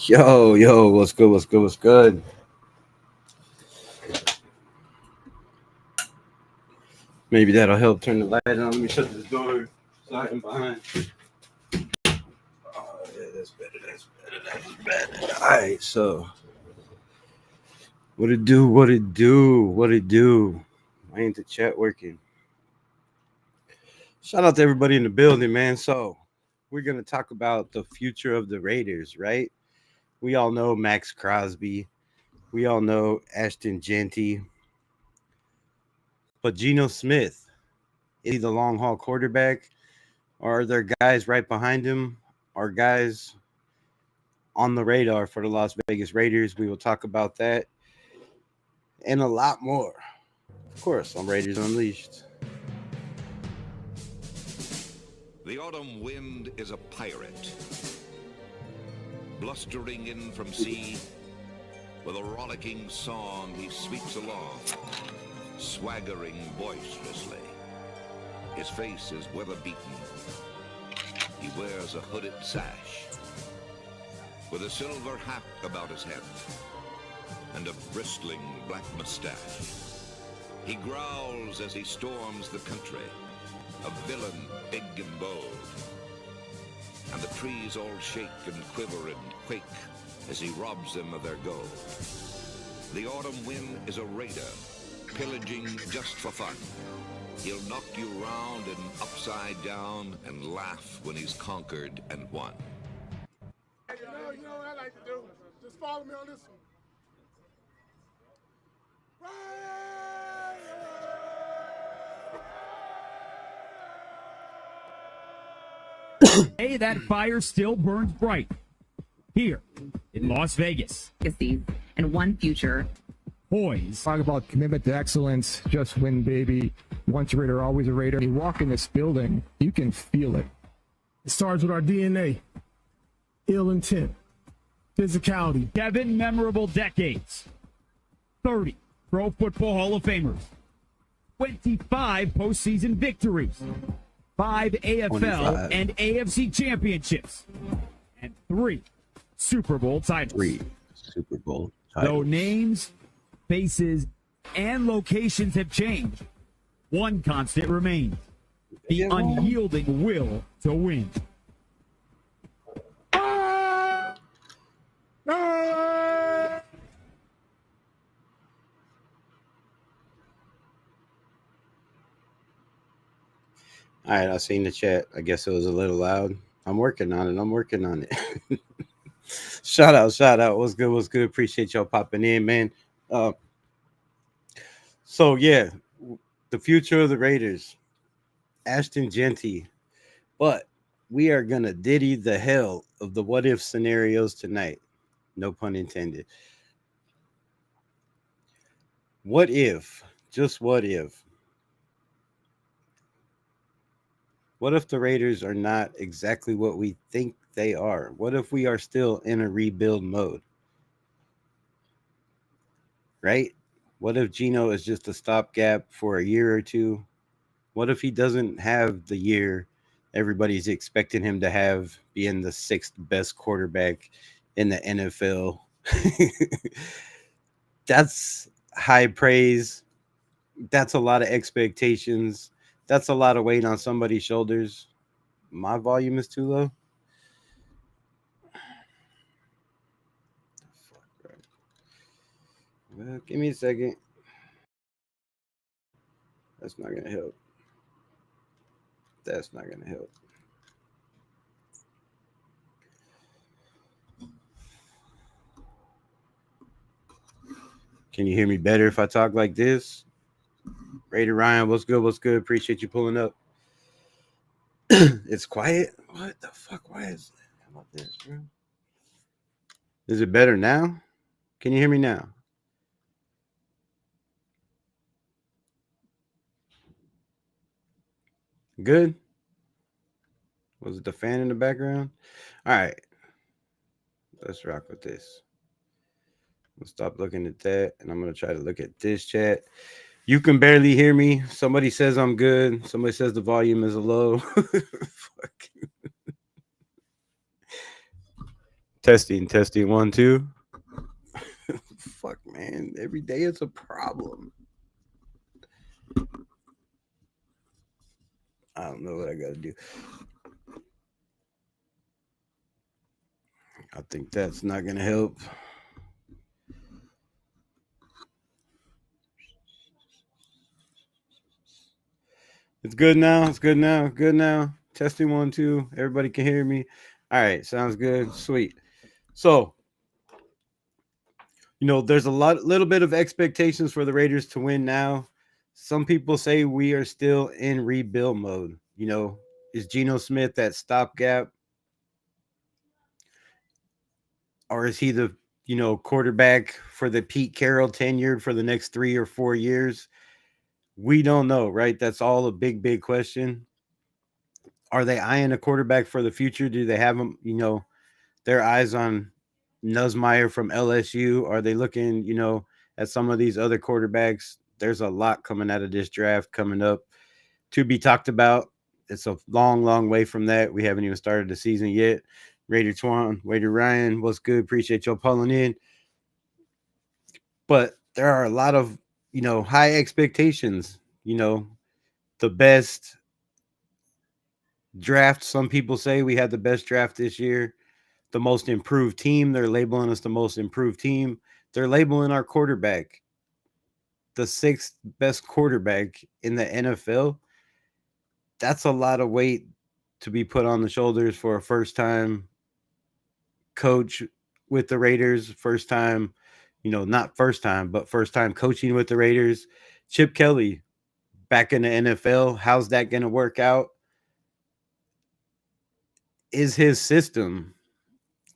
Yo, what's good? Maybe that'll help turn the light on. Let me shut this door. Sliding behind. Oh, yeah, that's better. All right, so what it do? Why ain't the chat working? Shout out to everybody in the building, man. So we're gonna talk about the future of the Raiders, right? We all know Max Crosby. We all know Ashton Genty. But Geno Smith, is he the long haul quarterback? Or are there guys right behind him? Are guys on the radar for the Las Vegas Raiders? We will talk about that and a lot more. Of course, on Raiders Unleashed. The autumn wind is a pirate, blustering in from sea. With a rollicking song, he sweeps along, swaggering boisterously. His face is weather-beaten. He wears a hooded sash, with a silver hat about his head, and a bristling black mustache. He growls as he storms the country, a villain big and bold. And the trees all shake and quiver and quake as he robs them of their gold. The autumn wind is a raider, pillaging just for fun. He'll knock you round and upside down and laugh when he's conquered and won. You know what I like to do? Just follow me on this one. Hey, that fire still burns bright here in Las Vegas. And one future. Boys. Talk about commitment to excellence, just win, baby. Once a Raider, always a Raider. You walk in this building, you can feel it. It starts with our DNA, ill intent, physicality. 7 memorable decades. 30 Pro Football Hall of Famers. 25 postseason victories. 5 AFL 25. and AFC championships. And 3 Super Bowl titles. 3 Super Bowl Though titles. names, faces, and locations have changed, one constant remains: the unyielding will to win. All right, I seen the chat. I guess it was a little loud. I'm working on it. Shout out. What's good? Appreciate y'all popping in, man. So yeah, the future of the Raiders, Ashton Genty. But we are gonna diddy the hell of the what if scenarios tonight. No pun intended. What if? Just what if? What if the Raiders are not exactly what we think they are? What if we are still in a rebuild mode? Right? What if Geno is just a stopgap for a year or two? What if he doesn't have the year everybody's expecting him to have, being the 6th best quarterback in the NFL? That's high praise. That's a lot of expectations. That's a lot of weight on somebody's shoulders. My volume is too low. Well, give me a second. That's not going to help. Can you hear me better if I talk like this? Raider Ryan, what's good? Appreciate you pulling up. It's quiet? What the fuck? Why is it? How about this, bro? Is it better now? Can you hear me now? Good? Was it the fan in the background? All right. Let's rock with this. I'm going to stop looking at that, and I'm going to try to look at this chat. You can barely hear me. Somebody says I'm good. Somebody says the volume is low. Fuck. Testing, 1, 2. Fuck, man. Every day it's a problem. I don't know what I got to do. I think that's not going to help. It's good now. It's good now. Good now. Testing 1, 2. Everybody can hear me. All right. Sounds good. Sweet. So, there's a little bit of expectations for the Raiders to win now. Some people say we are still in rebuild mode. Is Geno Smith that stopgap? Or is he the, quarterback for the Pete Carroll tenured for the next 3 or 4 years? We don't know, right? That's all a big, big question. Are they eyeing a quarterback for the future? Do they have them, their eyes on Nussmeier from LSU? Are they looking, at some of these other quarterbacks? There's a lot coming out of this draft coming up to be talked about. It's a long, long way from that. We haven't even started the season yet. Raider Twan, Raider Ryan, what's good? Appreciate y'all pulling in. But there are a lot of, high expectations. The best draft. Some people say we had the best draft this year. The most improved team. They're labeling us the most improved team. They're labeling our quarterback the 6th best quarterback in the NFL. That's a lot of weight to be put on the shoulders for a first-time coach with the Raiders. First time, not first time, but first time coaching with the Raiders. Chip Kelly back in the NFL. How's that going to work out? Is his system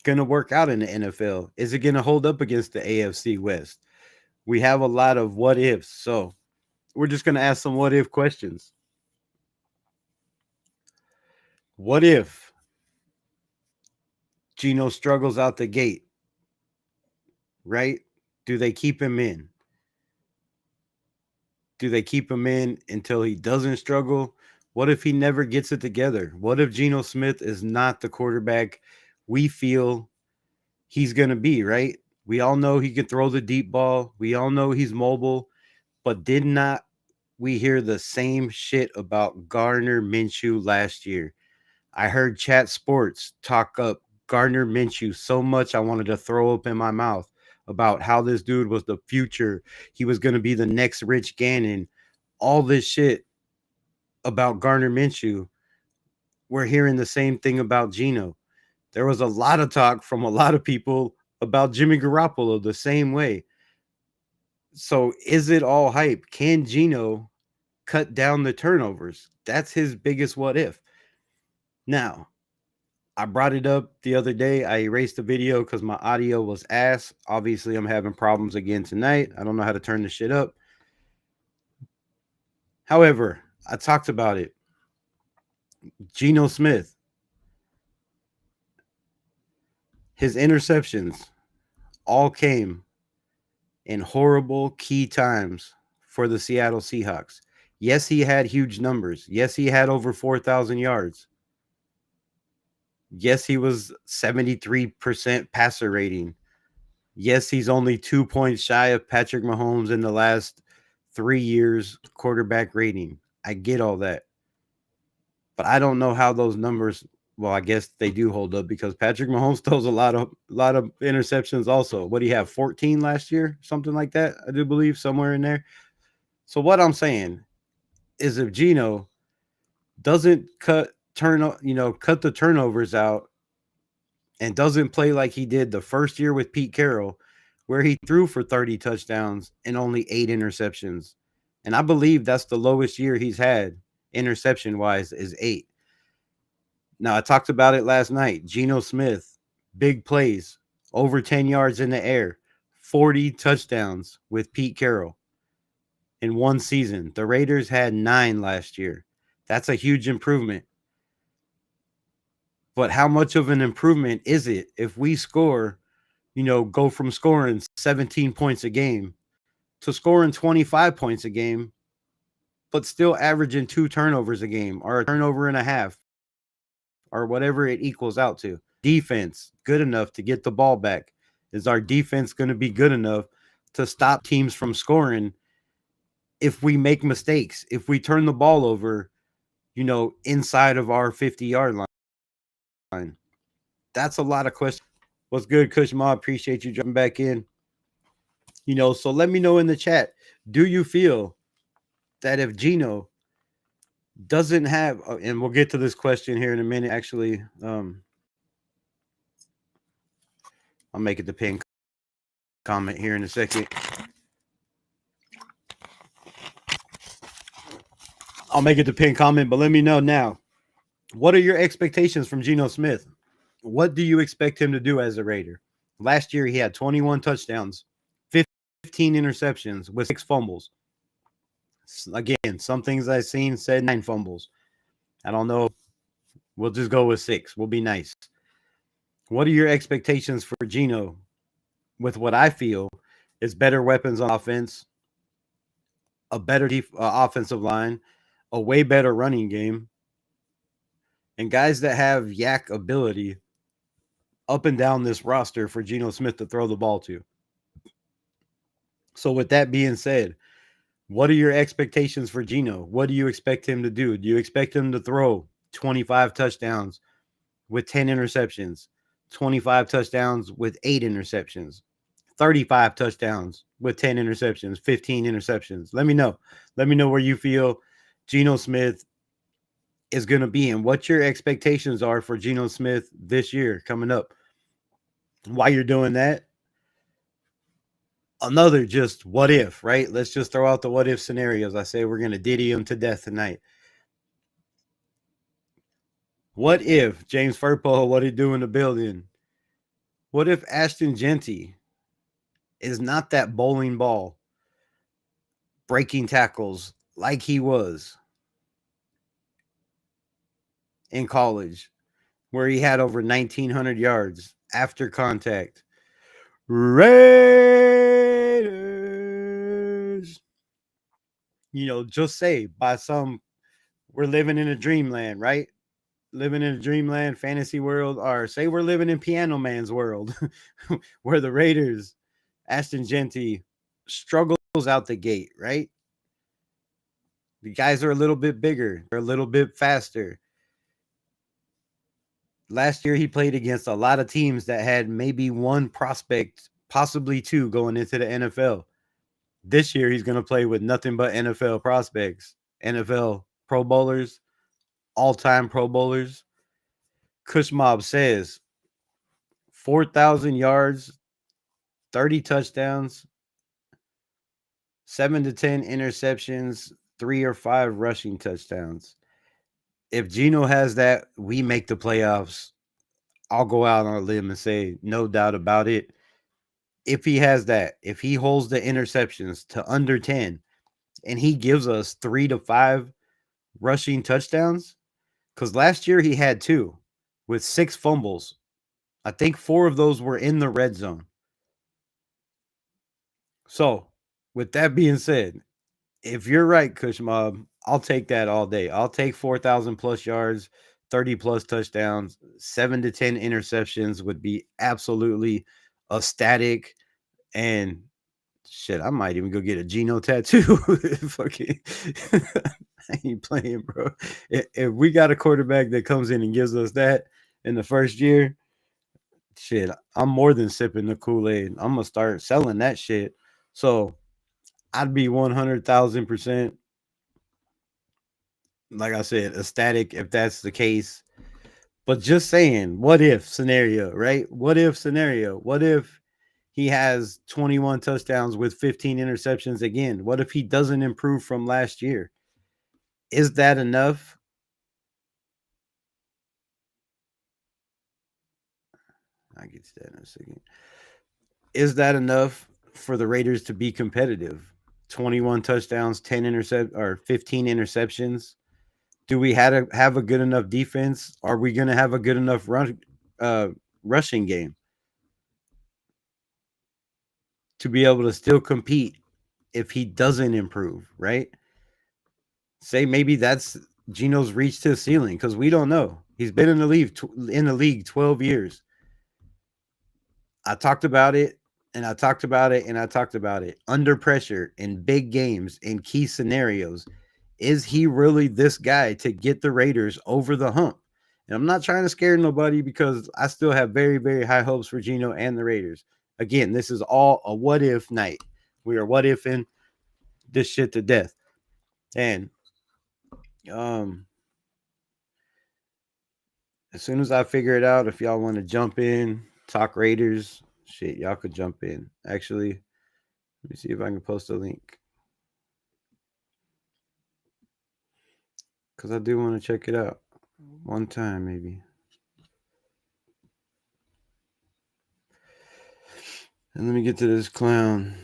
going to work out in the NFL? Is it going to hold up against the AFC West? We have a lot of what ifs. So we're just going to ask some what if questions. What if Geno struggles out the gate? Right? Do they keep him in? Do they keep him in until he doesn't struggle? What if he never gets it together? What if Geno Smith is not the quarterback we feel he's going to be, right? We all know he can throw the deep ball. We all know he's mobile. But did not we hear the same shit about Gardner Minshew last year? I heard Chat Sports talk up Gardner Minshew so much I wanted to throw up in my mouth about how this dude was the future. He was going to be the next Rich Gannon. All this shit about Gardner Minshew. We're hearing the same thing about Geno. There was a lot of talk from a lot of people about Jimmy Garoppolo the same way. So is it all hype? Can Geno cut down the turnovers? That's his biggest what if. Now, I brought it up the other day. I erased the video because my audio was ass. Obviously, I'm having problems again tonight. I don't know how to turn this shit up. However, I talked about it. Geno Smith, his interceptions all came in horrible key times for the Seattle Seahawks. Yes, he had huge numbers. Yes, he had over 4,000 yards. Yes, he was 73% passer rating. Yes, he's only 2 points shy of Patrick Mahomes in the last 3 years quarterback rating. I get all that. But I don't know how those numbers, well, I guess they do hold up because Patrick Mahomes throws a lot of interceptions also. What do you have, 14 last year? Something like that, I do believe, somewhere in there. So what I'm saying is if Geno doesn't cut the turnovers out and doesn't play like he did the first year with Pete Carroll, where he threw for 30 touchdowns and only 8 interceptions. And I believe that's the lowest year he's had interception-wise is 8. Now, I talked about it last night. Geno Smith, big plays, over 10 yards in the air, 40 touchdowns with Pete Carroll in one season. The Raiders had 9 last year. That's a huge improvement. But how much of an improvement is it if we score, go from scoring 17 points a game to scoring 25 points a game, but still averaging 2 turnovers a game or a turnover and a half or whatever it equals out to. Defense, good enough to get the ball back. Is our defense going to be good enough to stop teams from scoring if we make mistakes, if we turn the ball over, inside of our 50-yard line? That's a lot of questions. What's good, Kush Ma? Appreciate you jumping back in. So let me know in the chat, do you feel that if Geno doesn't have, and we'll get to this question here in a minute, actually, I'll make it the pin comment here in a second. I'll make it the pin comment, but let me know now. What are your expectations from Geno Smith? What do you expect him to do as a Raider? Last year, he had 21 touchdowns, 15 interceptions with 6 fumbles. Again, some things I've seen said 9 fumbles. I don't know. We'll just go with 6. We'll be nice. What are your expectations for Geno with what I feel is better weapons on offense, a better offensive line, a way better running game, and guys that have yak ability up and down this roster for Geno Smith to throw the ball to? So with that being said, what are your expectations for Geno? What do you expect him to do? Do you expect him to throw 25 touchdowns with 10 interceptions, 25 touchdowns with 8 interceptions, 35 touchdowns with 10 interceptions, 15 interceptions? Let me know. Let me know where you feel Geno Smith is going to be and what your expectations are for Geno Smith this year coming up. While you're doing that, another just what if, right? Let's just throw out the what if scenarios. I say we're going to diddy him to death tonight. What if James Furpo, what he do in the building? What if Ashton Genty is not that bowling ball breaking tackles like he was in college, where he had over 1,900 yards after contact? Raiders. Just say by some, we're living in a dreamland, right? Living in a dreamland fantasy world, or say we're living in Piano Man's world where the Raiders, Ashton Genty struggles out the gate, right? The guys are a little bit bigger. They're a little bit faster. Last year, he played against a lot of teams that had maybe 1 prospect, possibly 2 going into the NFL. This year, he's going to play with nothing but NFL prospects, NFL Pro Bowlers, all-time Pro Bowlers. Kush Mob says 4,000 yards, 30 touchdowns, 7 to 10 interceptions, 3 or 5 rushing touchdowns. If Geno has that, we make the playoffs. I'll go out on a limb and say no doubt about it. If he has that, if he holds the interceptions to under 10 and he gives us 3 to 5 rushing touchdowns, because last year he had 2 with 6 fumbles. I think 4 of those were in the red zone. So, with that being said, if you're right, Kush Mob, I'll take that all day. I'll take 4,000 plus yards, 30 plus touchdowns, 7 to 10 interceptions would be absolutely ecstatic. And shit, I might even go get a Geno tattoo. Fucking, I ain't playing, bro. If we got a quarterback that comes in and gives us that in the first year, shit, I'm more than sipping the Kool-Aid. I'm gonna start selling that shit. So I'd be 100,000%, like I said, ecstatic if that's the case. But just saying, what if scenario, right? What if scenario? What if he has 21 touchdowns with 15 interceptions again? What if he doesn't improve from last year? Is that enough? I'll get to that in a second. Is that enough for the Raiders to be competitive? 21 touchdowns, 15 interceptions. Do we have a good enough defense? Are we going to have a good enough rushing game to be able to still compete if he doesn't improve, right? Say maybe that's Geno's reached his ceiling because we don't know. He's been in the league 12 years. I talked about it and I talked about it and I talked about it. Under pressure in big games in key scenarios, is he really this guy to get the Raiders over the hump? And I'm not trying to scare nobody because I still have very, very high hopes for Geno and the Raiders. Again, this is all a what if night. We are what ifing this shit to death. And as soon as I figure it out, if y'all want to jump in, talk Raiders, shit, y'all could jump in. Actually, let me see if I can post a link. Because I do want to check it out one time, maybe. And let me get to this clown.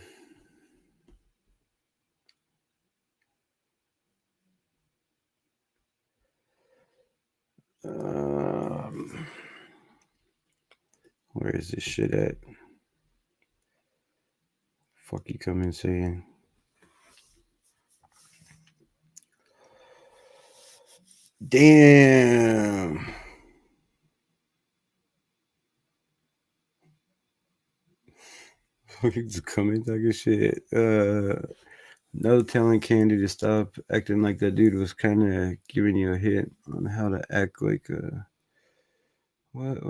Where is this shit at? Fuck you come in saying. Damn. Just coming talking shit. No telling Candy to stop acting like that dude was kind of giving you a hint on how to act like a. What?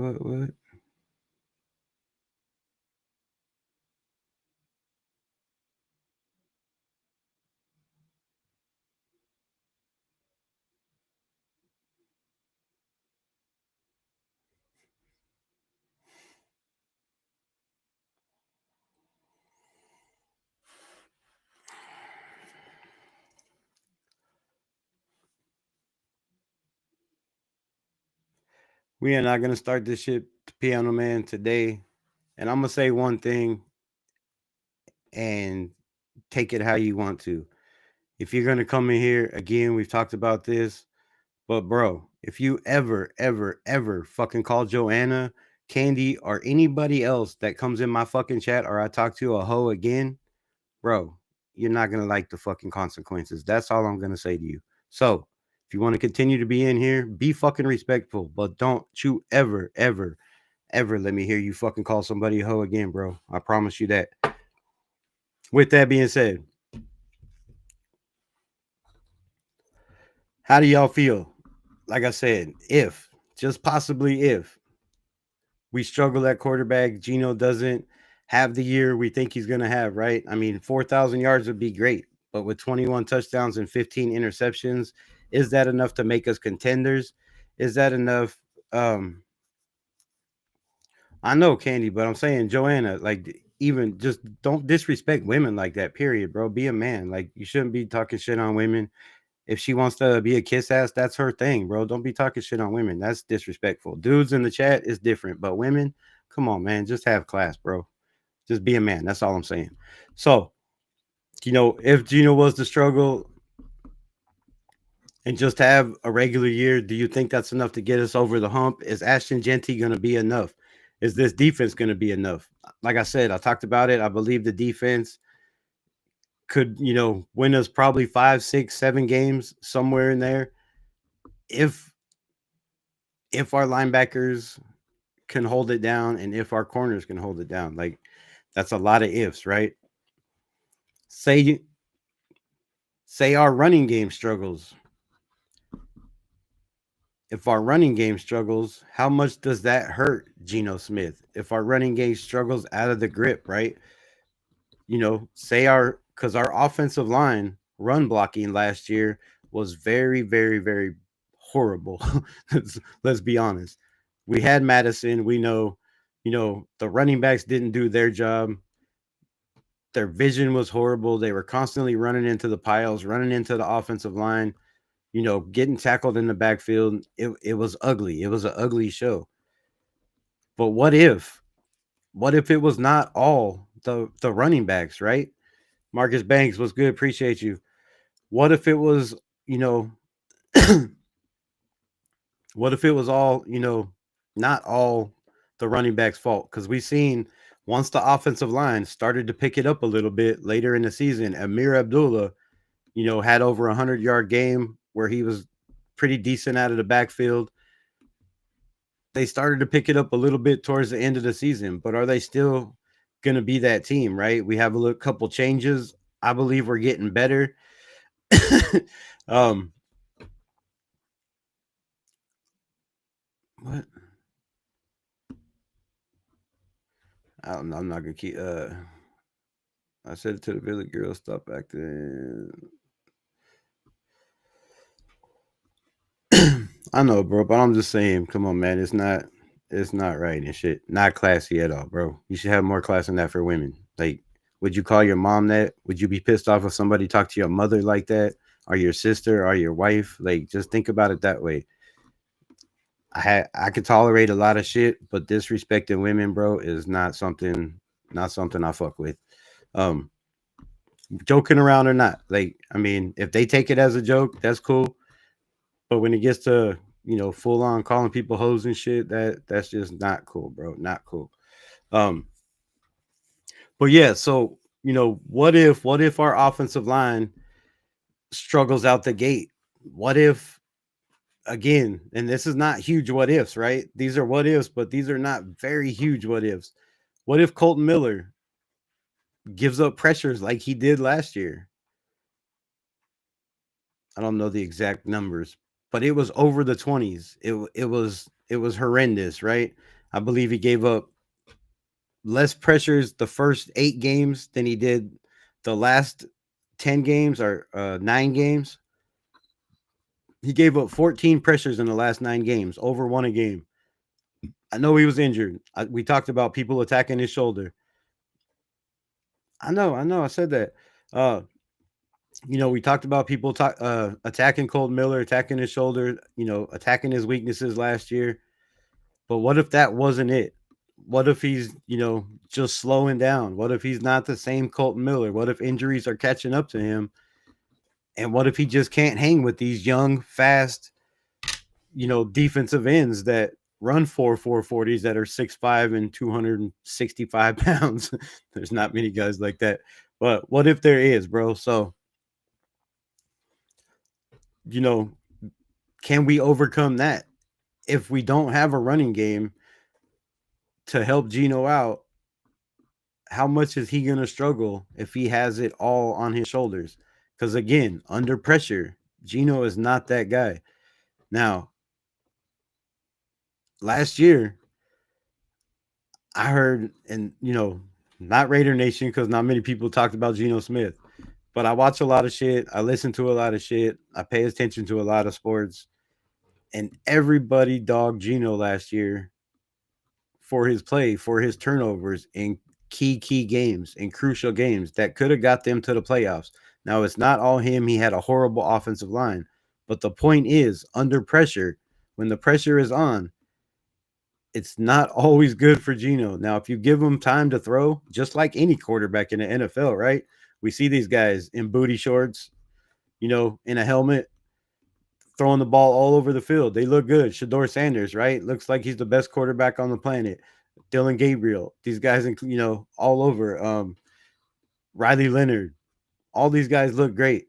We are not going to start this shit, Piano Man, today. And I'm going to say one thing and take it how you want to. If you're going to come in here, again, we've talked about this. But, bro, if you ever fucking call Joanna, Candy, or anybody else that comes in my fucking chat or I talk to a hoe again, bro, you're not going to like the fucking consequences. That's all I'm going to say to you. So, if you want to continue to be in here, be fucking respectful, but don't you ever let me hear you fucking call somebody a hoe again, bro. I promise you that. With that being said, how do y'all feel? Like I said, just possibly if we struggle at quarterback, Geno doesn't have the year we think he's going to have, right? I mean, 4,000 yards would be great, but with 21 touchdowns and 15 interceptions, is that enough to make us contenders? Is that enough? I know Candy, but I'm saying Joanna, like, even just don't disrespect women like that, period, bro. Be a man. Like, you shouldn't be talking shit on women. If she wants to be a kiss ass, that's her thing, bro. Don't be talking shit on women. That's disrespectful. Dudes in the chat is different, but women, come on, man. Just have class, bro. Just be a man. That's all I'm saying. So, if Geno was to struggle and just have a regular year, do you think that's enough to get us over the hump? Is Ashton Genty going to be enough? Is this defense going to be enough? Like I said, I talked about it. I believe the defense could, win us probably 5, 6, 7 games somewhere in there. If our linebackers can hold it down and if our corners can hold it down, like that's a lot of ifs, right? Say our running game struggles. If our running game struggles, how much does that hurt Geno Smith? If our running game struggles out of the grip, right? Because our offensive line run blocking last year was very, very, very horrible. Let's be honest. We had Madison. We know, the running backs didn't do their job. Their vision was horrible. They were constantly running into the piles, running into the offensive line, getting tackled in the backfield. It was ugly. It was an ugly show. But what if it was not all the running backs, right? Marcus Banks was good. Appreciate you. What if it was, what if it was all, not all the running backs' fault? Because we've seen Once the offensive line started to pick it up a little bit later in the season, Amir Abdullah, had over 100-yard game where he was pretty decent out of the backfield. They started to pick it up a little bit towards the end of the season, but are they still going to be that team, right? We have a couple changes. I believe we're getting better. What? I'm not going to keep I said it to the Billy girl, stop acting. I know, bro, but I'm just saying, come on, man. It's not right and shit. Not classy at all, bro. You should have more class than that for women. Like, would you call your mom that? Would you be pissed off if somebody talked to your mother like that? Or your sister or your wife? Like, just think about it that way. I could tolerate a lot of shit, but disrespecting women, bro, is not something I fuck with. Joking around or not. Like, I mean, if they take it as a joke, that's cool. But when it gets to, full on calling people hoes and shit, that's just not cool, bro. Not cool. But yeah, so what if our offensive line struggles out the gate? What if, again, and this is not huge what ifs, right? These are what ifs, but these are not very huge what ifs. What if Colton Miller gives up pressures like he did last year? I don't know the exact numbers, but it was over the 20s. It was horrendous, right? I believe he gave up less pressures the first 8 games than he did the last 10 games or 9 games. He gave up 14 pressures in the last 9 games, over 1 a game. I know he was injured. We talked about people attacking his shoulder. I know. I said that. We talked about people attacking Colt Miller, attacking his shoulder, attacking his weaknesses last year. But what if that wasn't it? What if he's, just slowing down? What if he's not the same Colton Miller? What if injuries are catching up to him? And what if he just can't hang with these young, fast, defensive ends that run 4.40s that are 6'5" and 265 pounds? There's not many guys like that. But what if there is, bro? So, can we overcome that? If we don't have a running game to help Geno out, how much is he going to struggle if he has it all on his shoulders? Because, again, under pressure, Geno is not that guy. Now, last year, I heard, and, not Raider Nation, because not many people talked about Geno Smith, but I watch a lot of shit. I listen to a lot of shit. I pay attention to a lot of sports. And everybody dogged Geno last year for his play, for his turnovers in key games, in crucial games that could have got them to the playoffs. Now, it's not all him. He had a horrible offensive line. But the point is, under pressure, when the pressure is on, it's not always good for Geno. Now, if you give him time to throw, just like any quarterback in the NFL, right? We see these guys in booty shorts, in a helmet, throwing the ball all over the field. They look good. Shedeur Sanders, right? Looks like he's the best quarterback on the planet. Dylan Gabriel, these guys, all over. Riley Leonard, all these guys look great.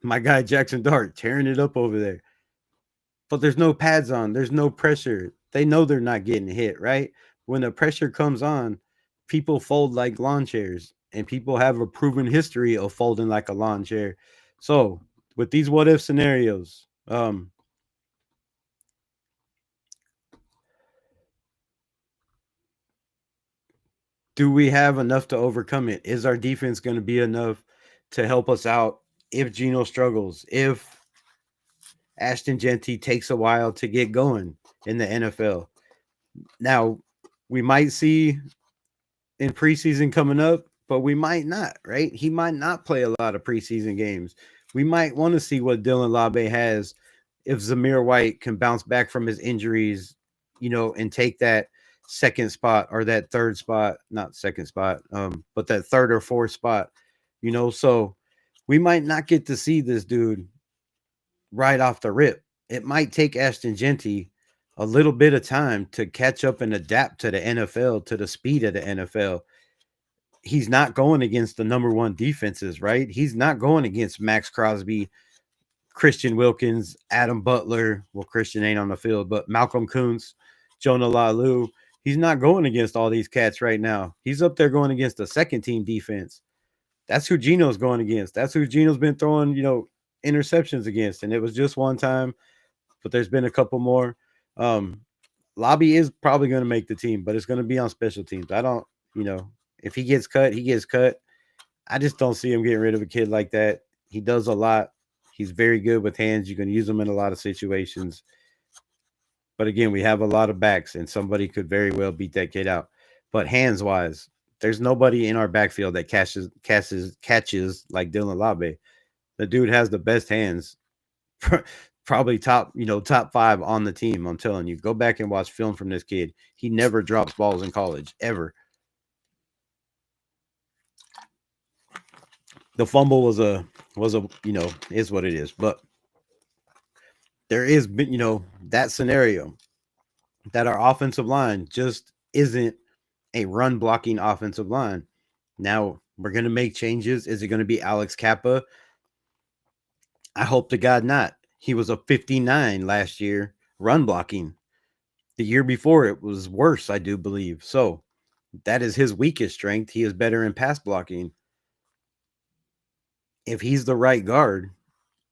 My guy Jackson Dart tearing it up over there. But there's no pads on. There's no pressure. They know they're not getting hit, right? When the pressure comes on, people fold like lawn chairs, and people have a proven history of folding like a lawn chair. So, with these what if scenarios, do we have enough to overcome it? Is our defense going to be enough to help us out if Geno struggles? If Ashton Jeanty takes a while to get going in the NFL? Now, we might see in preseason coming up, but we might not, right? He might not play a lot of preseason games. We might want to see what Dylan Labe has if Zamir White can bounce back from his injuries, and take that second spot or that third spot, not second spot, but that third or fourth spot, so we might not get to see this dude right off the rip. It might take Ashton Jeanty a little bit of time to catch up and adapt to the NFL, to the speed of the NFL. He's not going against the number one defenses, right? He's not going against Max Crosby, Christian Wilkins, Adam Butler. Well, Christian ain't on the field, but Malcolm Kuntz, Jonah Lalu. He's not going against all these cats right now. He's up there going against the second team defense. That's who Geno's going against. That's who Geno's been throwing, interceptions against. And it was just one time, but there's been a couple more. Lobby is probably going to make the team, but it's going to be on special teams. I don't, if he gets cut, he gets cut. I just don't see him getting rid of a kid like that. He does a lot. He's very good with hands. You can use him in a lot of situations. But again, we have a lot of backs, and somebody could very well beat that kid out. But hands-wise, there's nobody in our backfield that catches like Dylan Labe. The dude has the best hands, probably top 5 on the team. I'm telling you, go back and watch film from this kid. He never drops balls in college, ever. The fumble was a is what it is, but there is that scenario that our offensive line just isn't a run blocking offensive line. Now we're going to make changes. Is it going to be Alex Kappa? I hope to God not. He was a 59 last year run blocking. The year before it was worse, I do believe. So that is his weakest strength. He is better in pass blocking. If he's the right guard,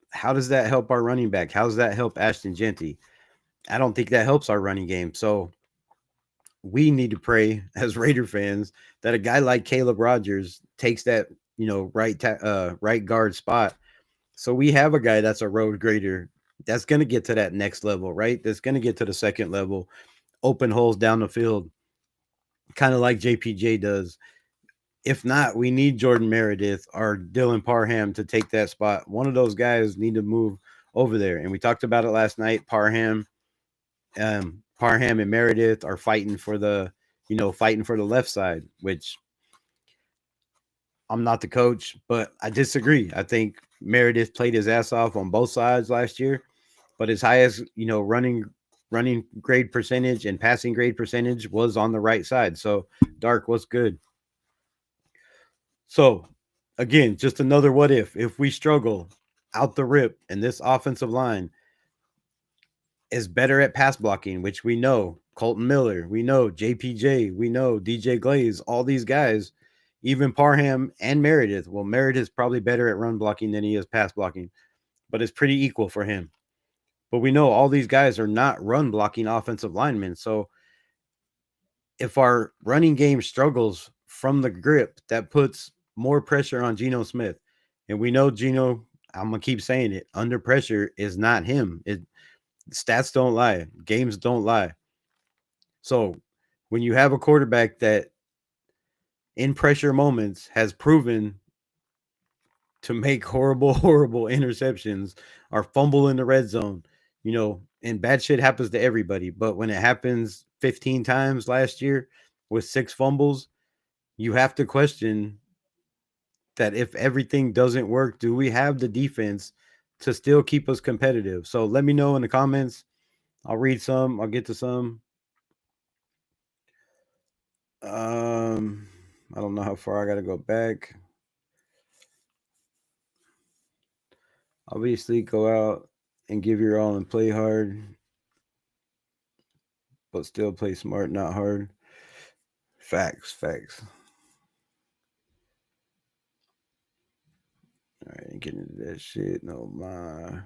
how does that help our running back? How does that help Ashton Genty? I don't think that helps our running game. So we need to pray as Raider fans that a guy like Caleb Rogers takes that, right guard spot. So we have a guy that's a road grader that's going to get to that next level, right? That's going to get to the second level, open holes down the field, kind of like JPJ does. If not, we need Jordan Meredith or Dylan Parham to take that spot. One of those guys need to move over there. And we talked about it last night. Parham and Meredith are fighting for the left side, which I'm not the coach, but I disagree. I think Meredith played his ass off on both sides last year, but his highest, running grade percentage and passing grade percentage was on the right side. So Dark, what's good? So, again, just another what if we struggle out the rip and this offensive line is better at pass blocking, which we know Colton Miller, we know JPJ, we know DJ Glaze, all these guys, even Parham and Meredith. Well, Meredith's probably better at run blocking than he is pass blocking, but it's pretty equal for him. But we know all these guys are not run blocking offensive linemen. So if our running game struggles from the grip, that puts more pressure on Geno Smith. And we know Geno, I'm going to keep saying it, under pressure is not him. Stats don't lie. Games don't lie. So when you have a quarterback that in pressure moments has proven to make horrible interceptions or fumble in the red zone, and bad shit happens to everybody. But when it happens 15 times last year with 6 fumbles, you have to question that if everything doesn't work, do we have the defense to still keep us competitive? So let me know in the comments. I'll read some. I'll get to some. I don't know how far I got to go back. Obviously, go out and give your all and play hard, but still play smart, not hard. Facts. All right, ain't getting into that shit. No, my.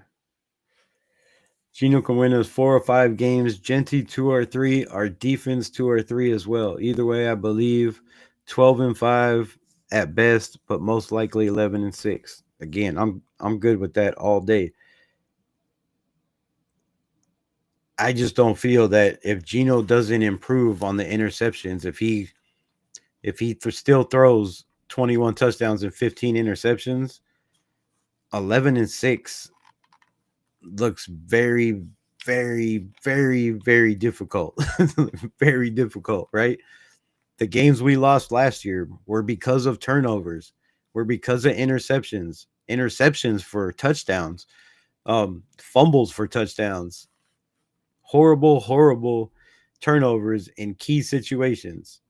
Geno can win us 4 or 5 games. Genty 2 or 3. Our defense 2 or 3 as well. Either way, I believe 12-5 at best, but most likely 11-6. Again, I'm good with that all day. I just don't feel that if Geno doesn't improve on the interceptions, if he still throws 21 touchdowns and 15 interceptions, 11-6 looks very, very, very, very difficult. Very difficult, right? The games we lost last year were because of turnovers, were because of interceptions for touchdowns, fumbles for touchdowns. horrible turnovers in key situations.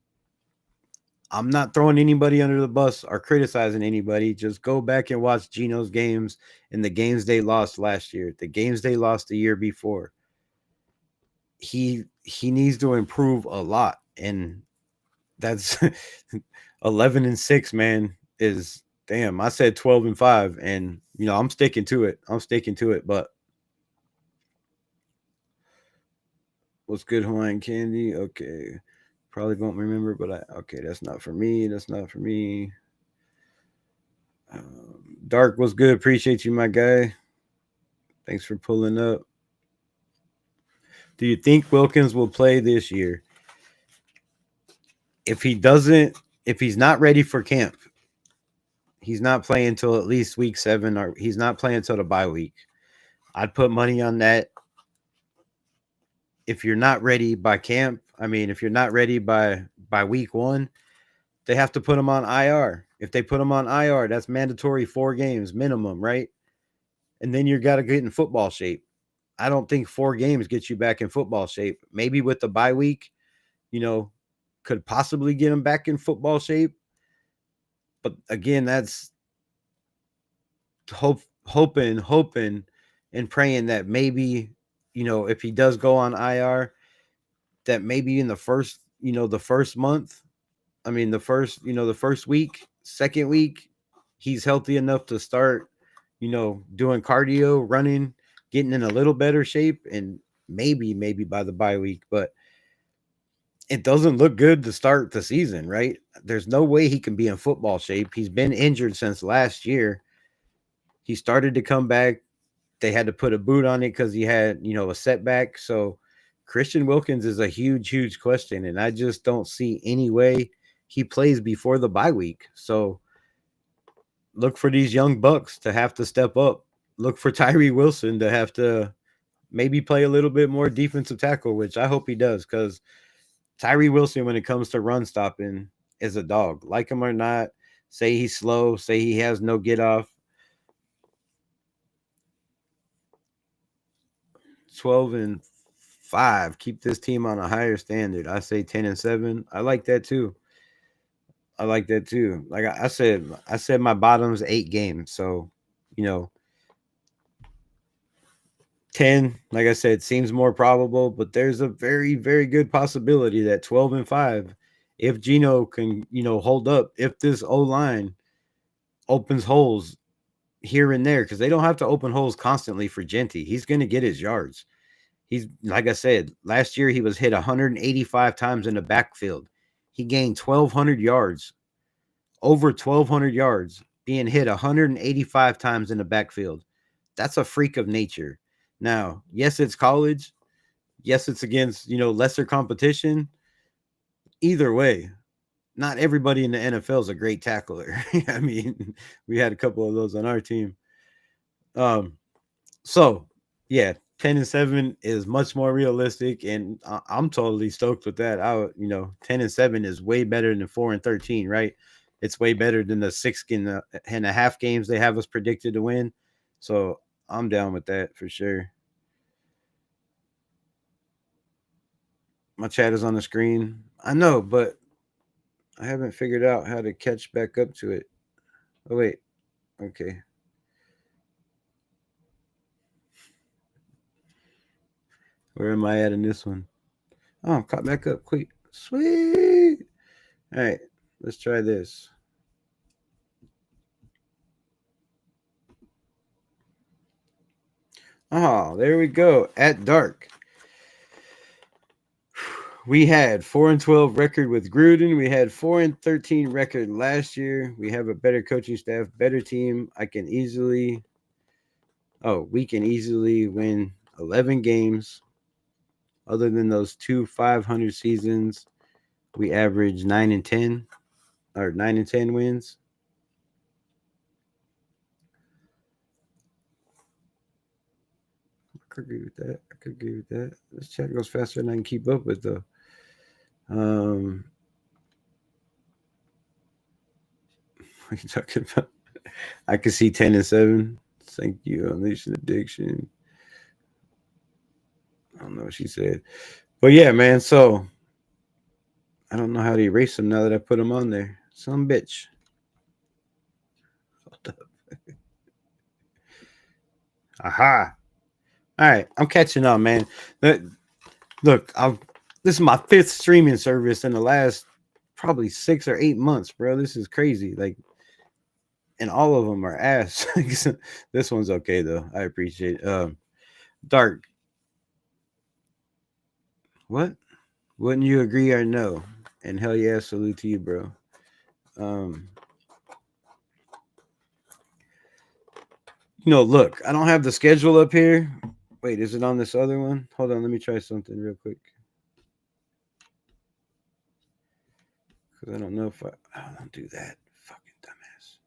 I'm not throwing anybody under the bus or criticizing anybody. Just go back and watch Geno's games and the games they lost last year, the games they lost the year before. He needs to improve a lot, and that's 11-6, man. Is damn. I said 12-5, and I'm sticking to it. But what's good, Hawaiian candy? Okay. Probably won't remember, but okay, that's not for me. Dark was good. Appreciate you, my guy. Thanks for pulling up. Do you think Wilkins will play this year? If he's not ready for camp, he's not playing until at least week 7, or he's not playing until the bye week. I'd put money on that. If you're not ready by camp, if you're not ready by week 1, they have to put him on IR. If they put him on IR, that's mandatory 4 games minimum, right? And then you got to get in football shape. I don't think 4 games get you back in football shape. Maybe with the bye week, could possibly get him back in football shape. But again, that's hoping and praying that maybe, if he does go on IR, that maybe in the first month, the first week, second week, he's healthy enough to start, doing cardio, running, getting in a little better shape, and maybe by the bye week. But it doesn't look good to start the season, right? There's no way he can be in football shape. He's been injured since last year. He started to come back. They had to put a boot on it because he had, a setback. So Christian Wilkins is a huge question, and I just don't see any way he plays before the bye week. So look for these young bucks to have to step up. Look for Tyree Wilson to have to maybe play a little bit more defensive tackle, which I hope he does, because Tyree Wilson, when it comes to run stopping, is a dog. Like him or not, say he's slow, say he has no get off. 12-5. Keep this team on a higher standard. I say 10-7. I like that too. Like I said my bottom's 8 games. So, 10, like I said, seems more probable, but there's a very, very good possibility that 12-5, if Geno can, hold up, if this O-line opens holes here and there, because they don't have to open holes constantly for Genty. He's going to get his yards. He's, like I said, last year he was hit 185 times in the backfield. He gained 1,200 yards, over 1,200 yards, being hit 185 times in the backfield. That's a freak of nature. Now, yes, it's college. Yes, it's against, lesser competition. Either way, not everybody in the NFL is a great tackler. We had a couple of those on our team. So, yeah, 10-7 is much more realistic, and I'm totally stoked with that. 10-7 is way better than 4-13, right? It's way better than the 6.5 games they have us predicted to win. So I'm down with that for sure. My chat is on the screen. I know, but I haven't figured out how to catch back up to it. Oh, wait. Okay. Where am I at in this one? Oh, caught back up quick. Sweet. All right. Let's try this. Oh, there we go. At dark. We had 4-12 record with Gruden. We had 4-13 record last year. We have a better coaching staff, better team. We can easily win 11 games. Other than those 2 500 seasons, we average 9-10 or 9-10 wins. I could agree with that. This chat goes faster than I can keep up with, though. What are you talking about? I can see 10-7. Thank you. Unleashing addiction. I don't know what she said. But yeah, man, so I don't know how to erase them now that I put them on there. Some bitch. Hold up. Aha. All right, I'm catching up, man. Look, this is my 5th streaming service in the last probably 6 or 8 months, bro. This is crazy. Like, and all of them are ass. This one's okay though. I appreciate it. Dark. What? Wouldn't you agree or no? And hell yeah, salute to you, bro. Look, I don't have the schedule up here. Wait, is it on this other one? Hold on, let me try something real quick. Because I don't know if I don't do that. Fucking dumbass.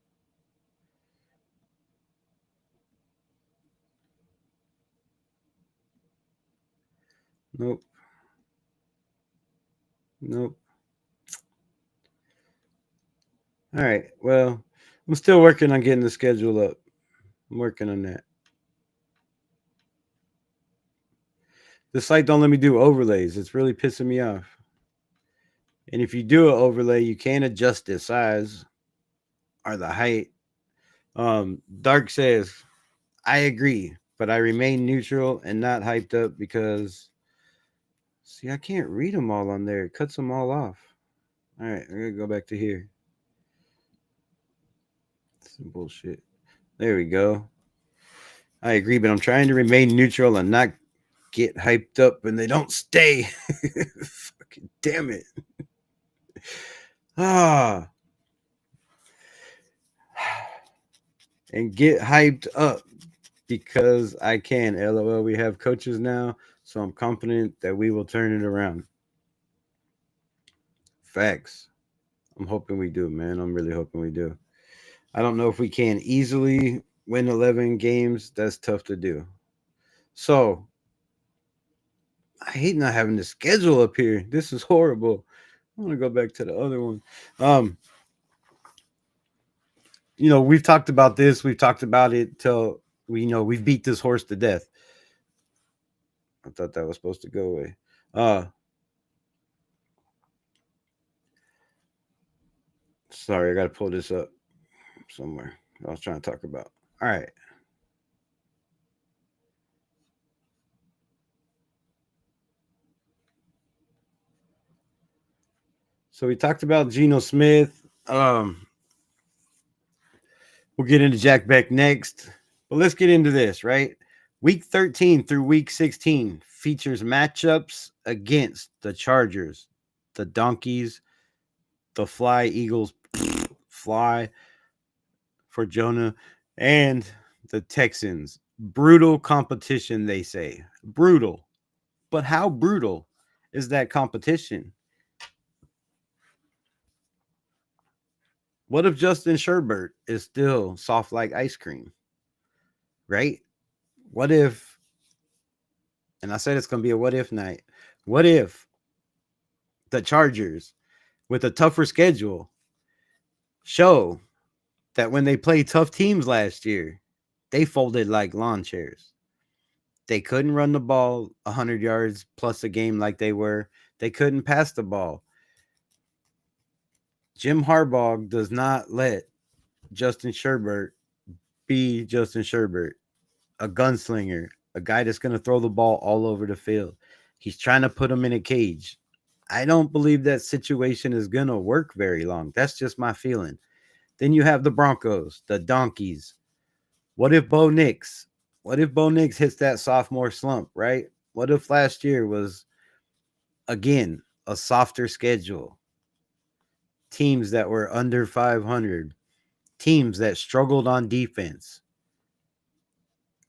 Nope. All right. Well, I'm still working on getting the schedule up. I'm working on that. The site don't let me do overlays. It's really pissing me off. And if you do an overlay, you can't adjust the size or the height. Dark says, I agree, but I remain neutral and not hyped up because, see, I can't read them all on there. It cuts them all off. All right, I'm going to go back to here. Some bullshit. There we go. I agree, but I'm trying to remain neutral and not get hyped up and they don't stay. Fucking damn it. And get hyped up because I can. LOL, we have coaches now, so I'm confident that we will turn it around. Facts. I'm hoping we do, man. I'm really hoping we do. I don't know if we can easily win 11 games. That's tough to do. So, I hate not having the schedule up here. This is horrible. I want to go back to the other one. We've talked about this. We've talked about it till we've beat this horse to death. I thought that was supposed to go away. Sorry, I got to pull this up somewhere. I was trying to talk about. All right. So we talked about Geno Smith. We'll get into Jack Beck next. But let's get into this, right? Week 13 through week 16 features matchups against the Chargers, the Donkeys, the Fly Eagles, fly for Jonah, and the Texans. Brutal competition, they say. Brutal. But how brutal is that competition? What if Justin Sherbert is still soft like ice cream? Right? What if, and I said it's going to be a what if night. What if the Chargers, with a tougher schedule, show that when they played tough teams last year, they folded like lawn chairs? They couldn't run the ball 100 yards plus a game like they were. They couldn't pass the ball. Jim Harbaugh does not let Justin Sherbert be Justin Sherbert, a gunslinger, a guy that's going to throw the ball all over the field. He's trying to put him in a cage. I don't believe that situation is going to work very long. That's just my feeling. Then you have the Broncos, the Donkeys. What if Bo Nix hits that sophomore slump, right? What if last year was, again, a softer schedule? Teams that were under 500. Teams that struggled on defense,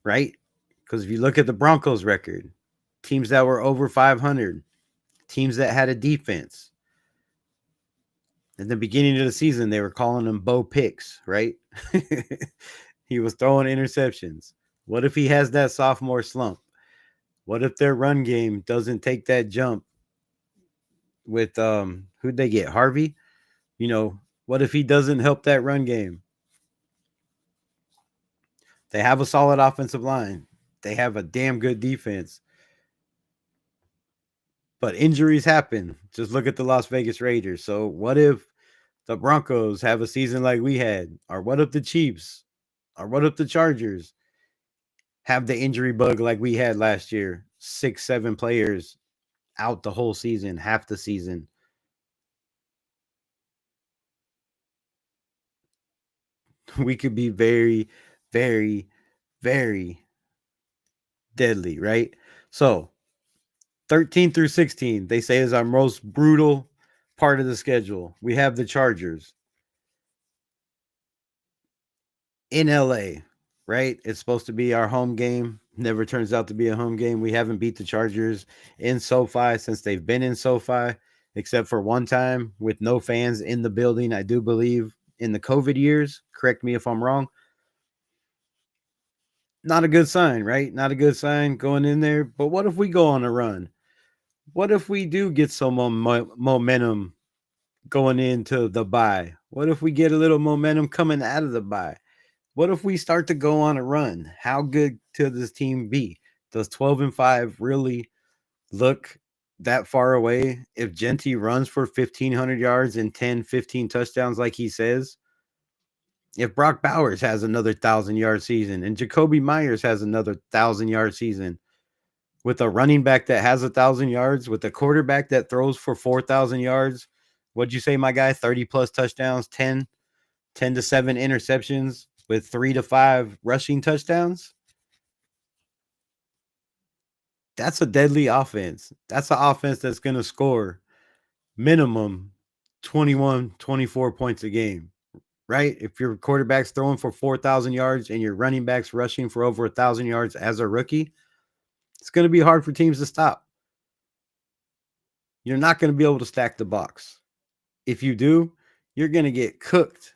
right? Because if you look at the Broncos record, teams that were over 500, teams that had a defense. In the beginning of the season, they were calling them Bo Picks, right? He was throwing interceptions. What if he has that sophomore slump? What if their run game doesn't take that jump with who'd they get? Harvey? What if he doesn't help that run game? They have a solid offensive line. They have a damn good defense. But injuries happen. Just look at the Las Vegas Raiders. So what if the Broncos have a season like we had? Or what if the Chiefs? Or what if the Chargers have the injury bug like we had last year? 6, 7 players out the whole season, half the season. We could be very, very, very deadly, right? So 13 through 16, they say is our most brutal part of the schedule. We have the Chargers in LA, right? It's supposed to be our home game. Never turns out to be a home game. We haven't beat the Chargers in SoFi since they've been in SoFi, except for one time with no fans in the building, I do believe, in the COVID years. Correct me if I'm wrong. Not a good sign, right? Not a good sign going in there. But what if we go on a run? What if we do get some momentum going into the bye? What if we get a little momentum coming out of the bye? What if we start to go on a run? How good could this team be? Does 12-5 really look that far away? If Genty runs for 1,500 yards and 10, 15 touchdowns like he says, if Brock Bowers has another 1,000-yard season and Jacoby Myers has another 1,000-yard season, with a running back that has 1,000 yards, with a quarterback that throws for 4,000 yards, what'd you say, my guy? 30 plus touchdowns, 10 to 7 interceptions with 3 to 5 rushing touchdowns. That's a deadly offense. That's an offense that's going to score minimum 21, 24 points a game, right? If your quarterback's throwing for 4,000 yards and your running back's rushing for over 1,000 yards as a rookie, it's going to be hard for teams to stop. You're not going to be able to stack the box. If you do, you're going to get cooked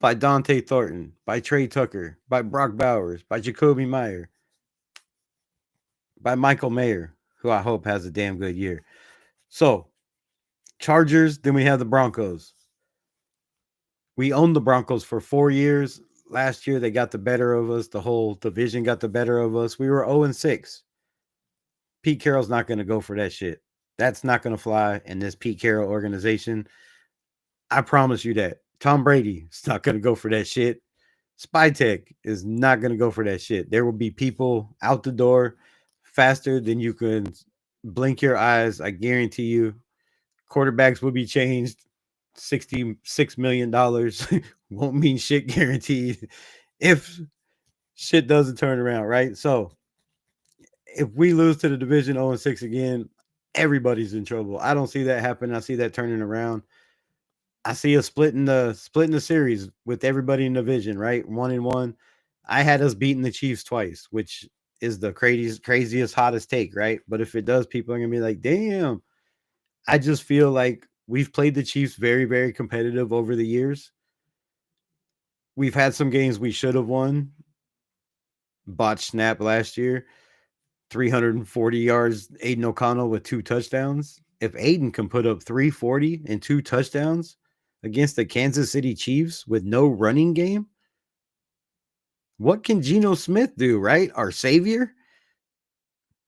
by Dante Thornton, by Trey Tucker, by Brock Bowers, by Jacoby Meyer, by Michael Mayer, who I hope has a damn good year. So, Chargers, then we have the Broncos. We owned the Broncos for 4 years. Last year, they got the better of us. The whole division got the better of us. We were 0-6. Pete Carroll's not going to go for that shit. That's not going to fly in this Pete Carroll organization. I promise you that. Tom Brady is not going to go for that shit. Spytech is not going to go for that shit. There will be people out the door faster than you can blink your eyes. I guarantee you. Quarterbacks will be changed. $66 million won't mean shit guaranteed if shit doesn't turn around, right? So if we lose to the division 0-6 again, everybody's in trouble. I don't see that happen. I see that turning around. I see a split in the series with everybody in the division, right? 1-1. I had us beating the Chiefs twice, which is the craziest, hottest take, right? But if it does, people are gonna be like, damn. I just feel like we've played the Chiefs very, very competitive over the years. We've had some games we should have won. Botched snap last year. 340 yards, Aiden O'Connell with 2 touchdowns. If Aiden can put up 340 and 2 touchdowns against the Kansas City Chiefs with no running game, what can Geno Smith do, right? Our savior?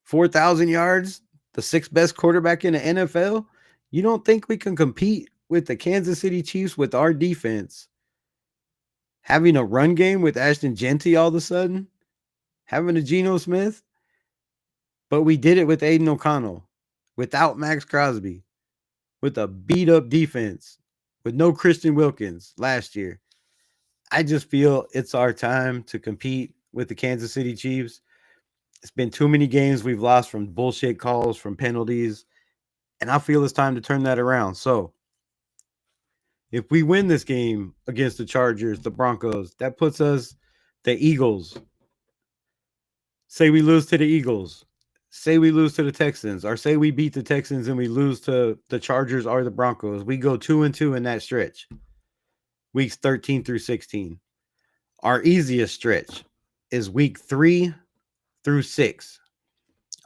4,000 yards, the 6th best quarterback in the NFL. You don't think we can compete with the Kansas City Chiefs with our defense? Having a run game with Ashton Genty all of a sudden? Having a Geno Smith? But we did it with Aiden O'Connell, without Max Crosby, with a beat-up defense, with no Christian Wilkins last year. I just feel it's our time to compete with the Kansas City Chiefs. It's been too many games we've lost from bullshit calls, from penalties, and I feel it's time to turn that around. So, if we win this game against the Chargers, the Broncos, that puts us, the Eagles. Say we lose to the Eagles. Say we lose to the Texans, or say we beat the Texans and we lose to the Chargers or the Broncos. We go 2-2 in that stretch. Weeks 13 through 16. Our easiest stretch is week 3 through 6.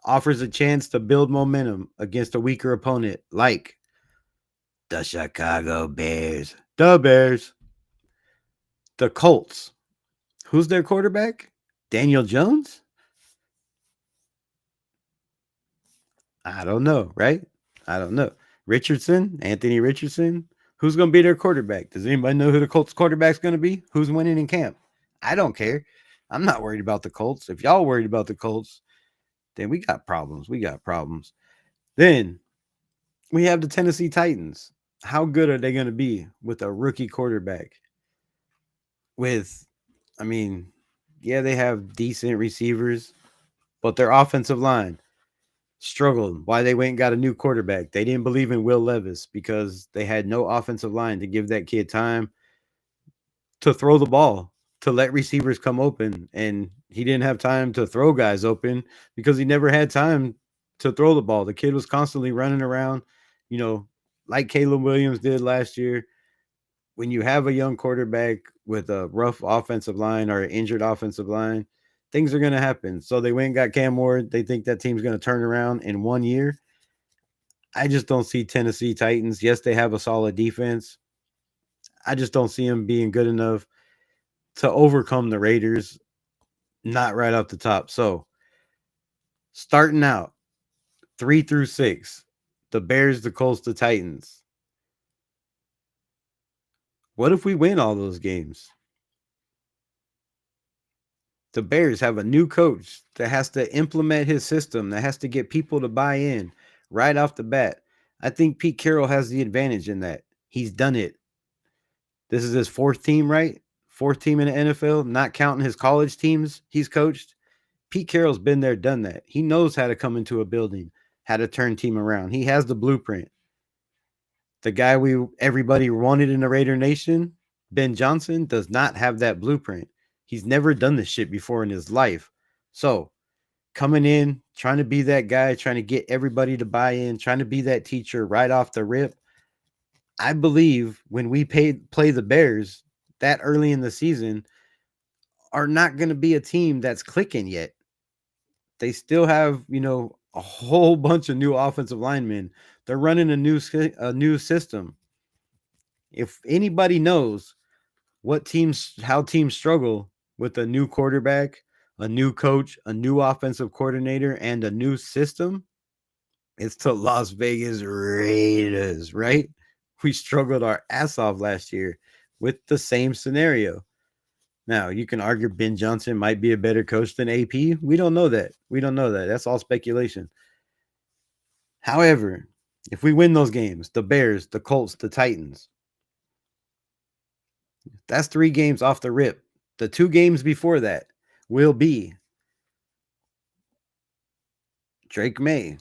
Offers a chance to build momentum against a weaker opponent like the Chicago Bears. The Bears. The Colts. Who's their quarterback? Daniel Jones? I don't know, right? I don't know. Anthony Richardson, who's going to be their quarterback? Does anybody know who the Colts quarterback's going to be? Who's winning in camp? I don't care. I'm not worried about the Colts. If y'all worried about the Colts, then we got problems. We got problems. Then we have the Tennessee Titans. How good are they going to be with a rookie quarterback? I mean, yeah, they have decent receivers, but their offensive line struggled. Why they went and got a new quarterback? They didn't believe in Will Levis because they had no offensive line to give that kid time to throw the ball, to let receivers come open. And he didn't have time to throw guys open because he never had time to throw the ball. The kid was constantly running around, like Caleb Williams did last year. When you have a young quarterback with a rough offensive line or an injured offensive line, things are going to happen. So they went and got Cam Ward. They think that team's going to turn around in 1 year. I just don't see Tennessee Titans. Yes, they have a solid defense. I just don't see them being good enough to overcome the Raiders, not right off the top. So starting out 3-6, the Bears, the Colts, the Titans. What if we win all those games? The Bears have a new coach that has to implement his system, that has to get people to buy in right off the bat. I think Pete Carroll has the advantage in that. He's done it. This is his fourth team, right? Fourth team in the NFL, not counting his college teams he's coached. Pete Carroll's been there, done that. He knows how to come into a building, how to turn team around. He has the blueprint. The guy everybody wanted in the Raider Nation, Ben Johnson, does not have that blueprint. He's never done this shit before in his life. So coming in, trying to be that guy, trying to get everybody to buy in, trying to be that teacher right off the rip. I believe when we play the Bears that early in the season are not going to be a team that's clicking yet. They still have, a whole bunch of new offensive linemen. They're running a new system. If anybody knows how teams struggle with a new quarterback, a new coach, a new offensive coordinator, and a new system, it's the Las Vegas Raiders, right? We struggled our ass off last year with the same scenario. Now, you can argue Ben Johnson might be a better coach than AP. We don't know that. That's all speculation. However, if we win those games, the Bears, the Colts, the Titans, that's 3 games off the rip. The 2 games before that will be Drake May,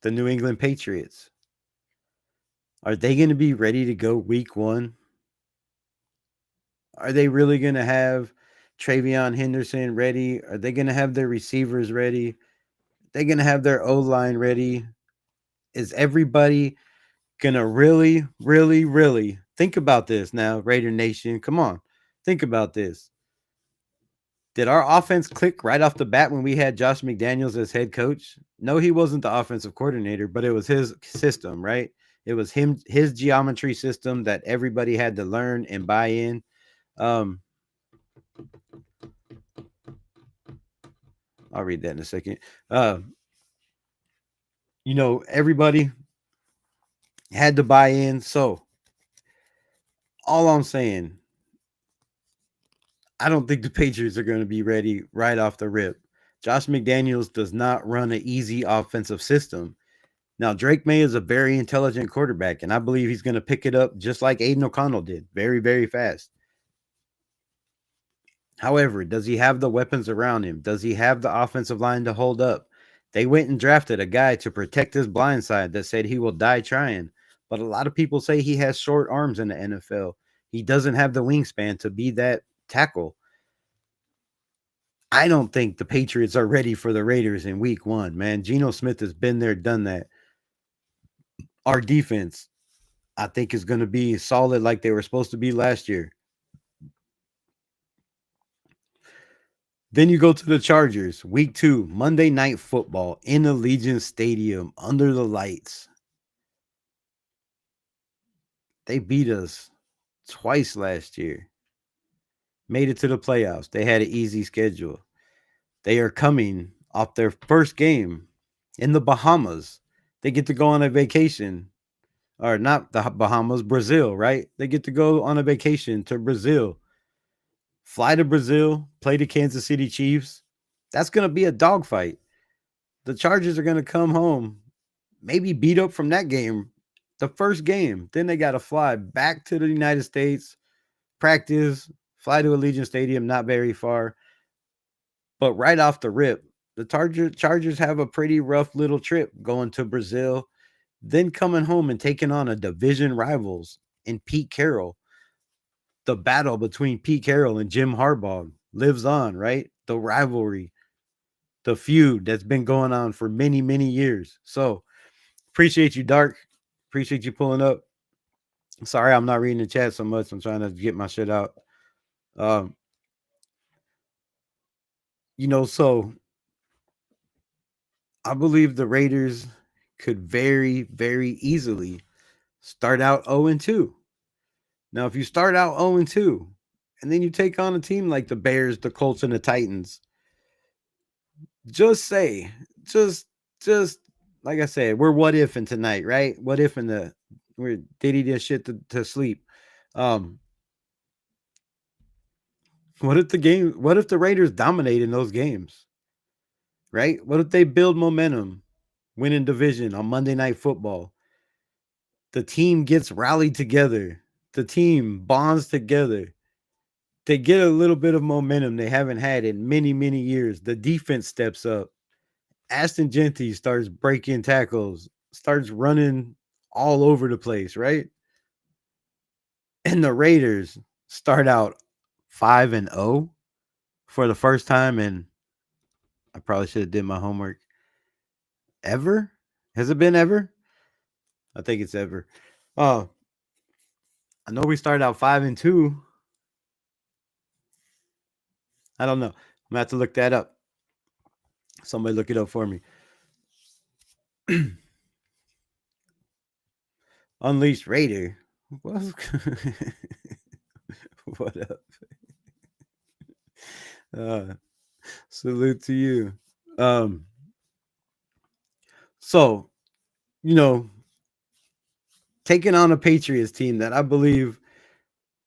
the New England Patriots. Are they going to be ready to go week 1? Are they really going to have Travion Henderson ready? Are they going to have their receivers ready? They're going to have their O-line ready? Is everybody going to really, really, really think about this now, Raider Nation? Come on. Think about this. Did our offense click right off the bat when we had Josh McDaniels as head coach? No, he wasn't the offensive coordinator, but it was his system, right? It was his geometry system that everybody had to learn and buy in. I'll read that in a second. Everybody had to buy in. So all I'm saying, I don't think the Patriots are going to be ready right off the rip. Josh McDaniels does not run an easy offensive system. Now, Drake May is a very intelligent quarterback, and I believe he's going to pick it up just like Aiden O'Connell did, very, very fast. However, does he have the weapons around him? Does he have the offensive line to hold up? They went and drafted a guy to protect his blind side that said he will die trying. But a lot of people say he has short arms in the NFL. He doesn't have the wingspan to be that tackle. I don't think the Patriots are ready for the Raiders in week 1, man. Geno Smith has been there, done that. Our defense, I think, is going to be solid like they were supposed to be last year. Then you go to the Chargers, week 2, Monday Night Football in Allegiant Stadium under the lights. They beat us twice last year. Made it to the playoffs. They had an easy schedule. They are coming off their first game in the Bahamas. They get to go on a vacation, or not the Bahamas, Brazil, right? They get to go on a vacation to Brazil, fly to Brazil, play the Kansas City Chiefs. That's going to be a dogfight. The Chargers are going to come home, maybe beat up from that game, the first game. Then they got to fly back to the United States, practice, fly to Allegiant Stadium, not very far. But right off the rip, the Chargers have a pretty rough little trip going to Brazil, then coming home and taking on a division rivals in Pete Carroll. The battle between Pete Carroll and Jim Harbaugh lives on, right? The rivalry, the feud that's been going on for many, many years. So appreciate you, Dark. Appreciate you pulling up. Sorry, I'm not reading the chat so much. I'm trying to get my shit out. So I believe the Raiders could very, very easily start out 0-2. Now, if you start out 0-2, and then you take on a team like the Bears, the Colts, and the Titans, just like I said, we're what ifing tonight, right? What if we're diddy this shit to sleep. What if the Raiders dominate in those games? Right? What if they build momentum, winning division on Monday Night Football? The team gets rallied together. The team bonds together. They get a little bit of momentum they haven't had in many, many years. The defense steps up. Ashton Genty starts breaking tackles, starts running all over the place, right? And the Raiders start out 5-0 for the first time, and I probably should have did my homework. Ever? Has it been ever? I think it's ever. I know we started out 5-2. I don't know. I'm gonna have to look that up. Somebody look it up for me. Unleashed Raider. What up? Salute to you. So, taking on a Patriots team that I believe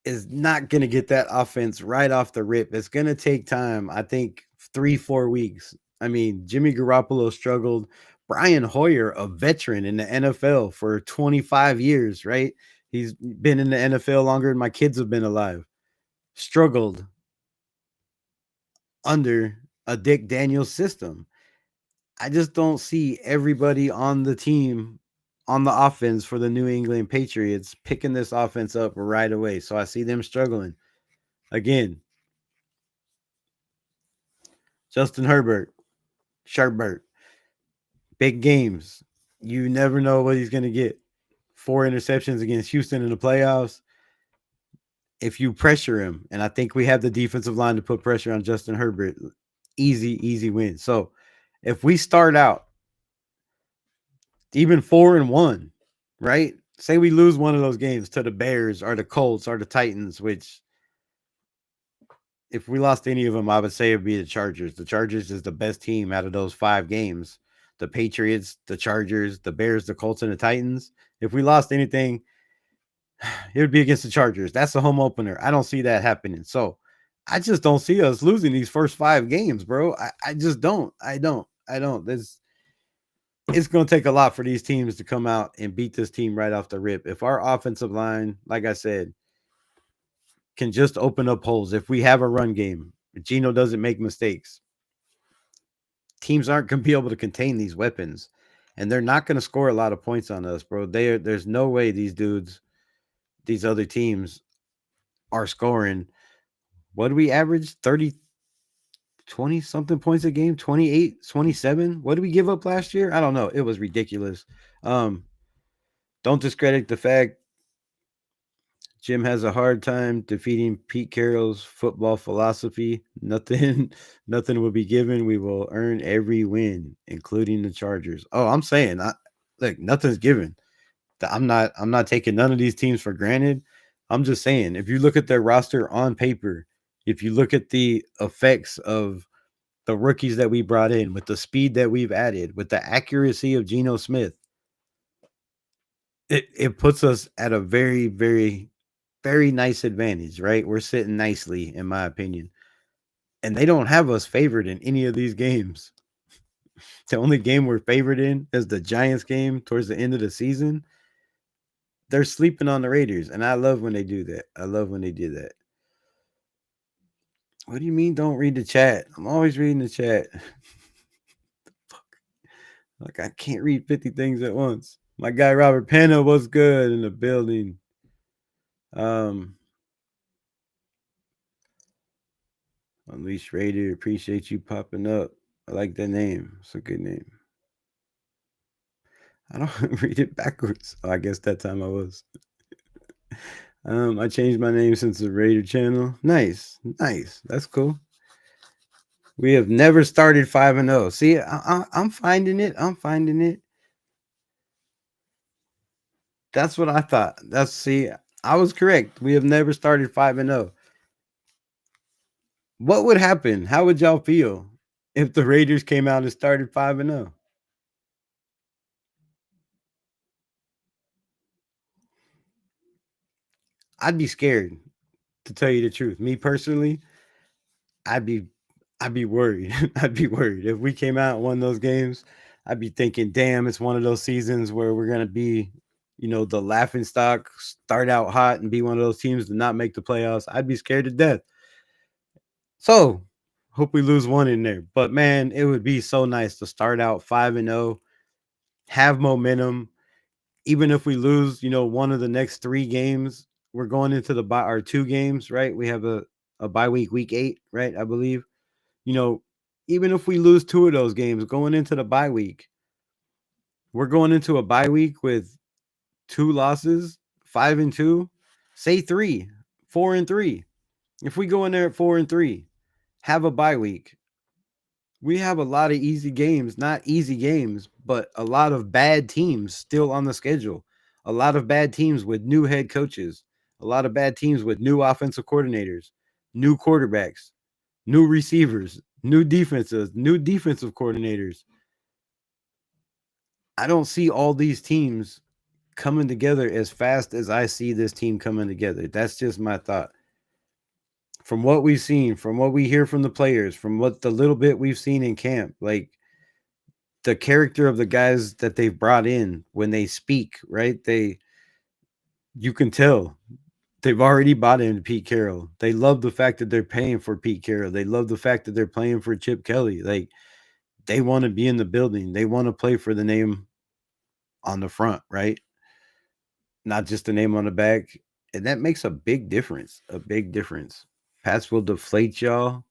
is not going to get that offense right off the rip. It's going to take time. I think 3-4 weeks. I mean, Jimmy Garoppolo struggled. Brian Hoyer, a veteran in the NFL for 25 years, right? He's been in the NFL longer than my kids have been alive. Struggled under a Dick Daniels system. I just don't see everybody on the team, on the offense for the New England Patriots, picking this offense up right away. So I see them struggling. Again, Justin Herbert, big games. You never know what he's going to get. 4 interceptions against Houston in the playoffs. If you pressure him, and I think we have the defensive line to put pressure on Justin Herbert, easy win. So if we start out even 4-1, right? Say we lose one of those games to the Bears or the Colts or the Titans, which if we lost any of them, I would say it would be the Chargers. The Chargers is the best team out of those 5 games. The Patriots, the Chargers, the Bears, the Colts, and the Titans. If we lost anything, it would be against the Chargers. That's the home opener. I don't see that happening. So I just don't see us losing these first 5 games, bro. I just don't. I don't. It's going to take a lot for these teams to come out and beat this team right off the rip. If our offensive line, like I said, can just open up holes, if we have a run game, Geno doesn't make mistakes, teams aren't going to be able to contain these weapons, and they're not going to score a lot of points on us, bro. There's no way these other teams are scoring. What do we average? 20 something points a game, 28, 27. What did we give up last year? I don't know. It was ridiculous. Don't discredit the fact Jim has a hard time defeating Pete Carroll's football philosophy. Nothing will be given. We will earn every win, including the Chargers. Oh, I'm saying, nothing's given. I'm not taking none of these teams for granted. I'm just saying, if you look at their roster on paper, if you look at the effects of the rookies that we brought in, with the speed that we've added, with the accuracy of Geno Smith, it puts us at a very, very, very nice advantage, right? We're sitting nicely, in my opinion. And they don't have us favored in any of these games. The only game we're favored in is the Giants game towards the end of the season. They're sleeping on the Raiders, and I love when they do that. I love when they do that. What do you mean don't read the chat? I'm always reading the chat. Like, I can't read 50 things at once. My guy Robert Pena was good in the building. Unleashed Raider, appreciate you popping up. I like that name. It's a good name. I don't read it backwards. Oh, I guess that time I was. I changed my name since the Raider channel. Nice. That's cool. We have never started 5-0. See, I'm finding it. That's what I thought. I was correct. We have never started 5-0. What would happen? How would y'all feel if the Raiders came out and started 5-0? I'd be scared, to tell you the truth. Me personally, I'd be worried. I'd be worried if we came out and won those games. I'd be thinking, damn, it's one of those seasons where we're gonna be, the laughing stock, start out hot and be one of those teams to not make the playoffs. I'd be scared to death. So, hope we lose one in there. But man, it would be so nice to start out 5-0, have momentum. Even if we lose, one of the next 3 games, we're going into the bye, or 2 games, right? We have a bye week 8, right? I believe. Even if we lose 2 of those games going into the bye week, we're going into a bye week with 2 losses, 5-2, say 3, 4-3. If we go in there at 4-3, have a bye week, we have a lot of easy games, not easy games, but a lot of bad teams still on the schedule. A lot of bad teams with new head coaches, a lot of bad teams with new offensive coordinators, new quarterbacks, new receivers, new defensive coordinators. I don't see all these teams coming together as fast as I see this team coming together. That's just my thought. From what we've seen, from what we hear from the players, from what the little bit we've seen in camp, like the character of the guys that they've brought in when they speak, right? You can tell they've already bought into Pete Carroll. They love the fact that they're paying for Pete Carroll. They love the fact that they're playing for Chip Kelly. Like, they want to be in the building. They want to play for the name on the front, right? Not just the name on the back. And that makes a big difference. Pats will deflate y'all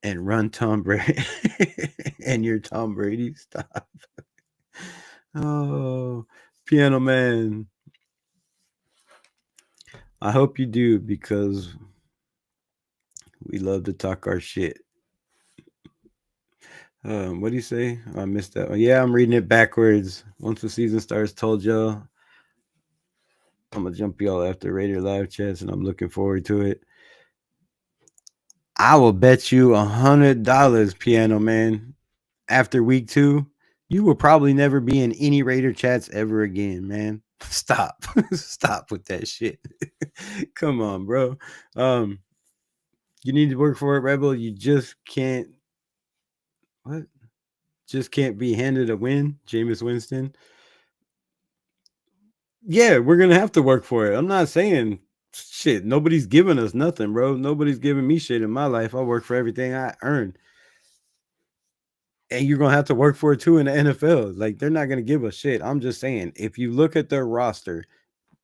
and run Tom Brady. And you're Tom Brady. Stop. Oh, Piano Man. I hope you do, because we love to talk our shit. What do you say? Oh, I missed that one. Yeah, I'm reading it backwards. Once the season starts, told y'all. I'm going to jump y'all after Raider live chats, and I'm looking forward to it. I will bet you $100, Piano Man, after week 2, you will probably never be in any Raider chats ever again, man. Stop. Stop with that shit. Come on, bro. You need to work for it, Rebel. You just can't. What? Just can't be handed a win, Jameis Winston. Yeah, we're going to have to work for it. I'm not saying shit. Nobody's giving us nothing, bro. Nobody's giving me shit in my life. I work for everything I earn. And you're going to have to work for it too in the NFL. Like, they're not going to give us shit. I'm just saying, if you look at their roster,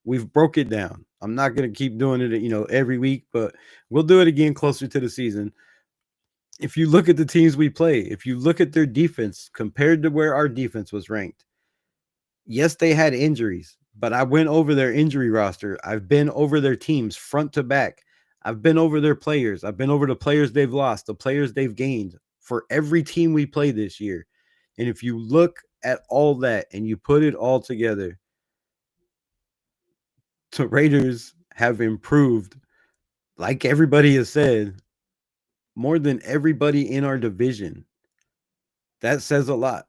we've broke it down. I'm not going to keep doing it, every week, but we'll do it again closer to the season. If you look at the teams we play, if you look at their defense compared to where our defense was ranked, yes, they had injuries, but I went over their injury roster. I've been over their teams front to back. I've been over their players. I've been over the players they've lost, the players they've gained for every team we play this year. And if you look at all that and you put it all together, the Raiders have improved, like everybody has said, more than everybody in our division. That says a lot.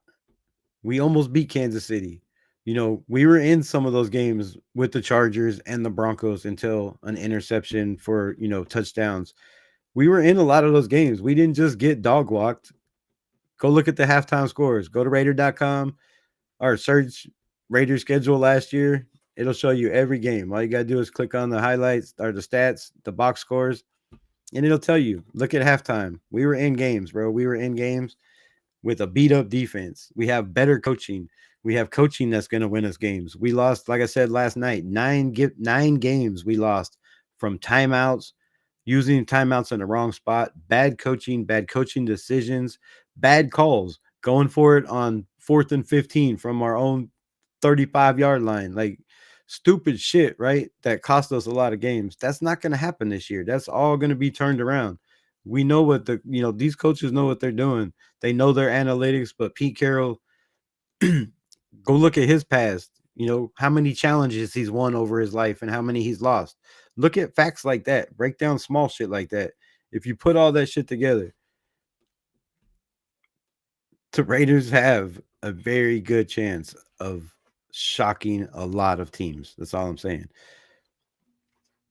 We almost beat Kansas City. You know, we were in some of those games with the Chargers and the Broncos until an interception for, you know, touchdowns. We were in a lot of those games. We didn't just get dog walked. Go look at the halftime scores. Go to Raider.com or search Raiders schedule last year. It'll show you every game. All you got to do is click on the highlights or the stats, the box scores, and it'll tell you. Look at halftime. We were in games, bro. We were in games with a beat up defense. We have better coaching. We have coaching that's going to win us games. We lost, like I said last night, nine games we lost from timeouts, using timeouts in the wrong spot, bad coaching decisions, bad calls, going for it on 4th and 15 from our own 35-yard line. Like stupid shit, right? That cost us a lot of games. That's not going to happen this year. That's all going to be turned around. We know what these coaches know what they're doing. They know their analytics, but Pete Carroll, go look at his past. You know, how many challenges he's won over his life and how many he's lost. Look at facts like that. Break down small shit like that. If you put all that shit together, the Raiders have a very good chance of shocking a lot of teams. That's all I'm saying.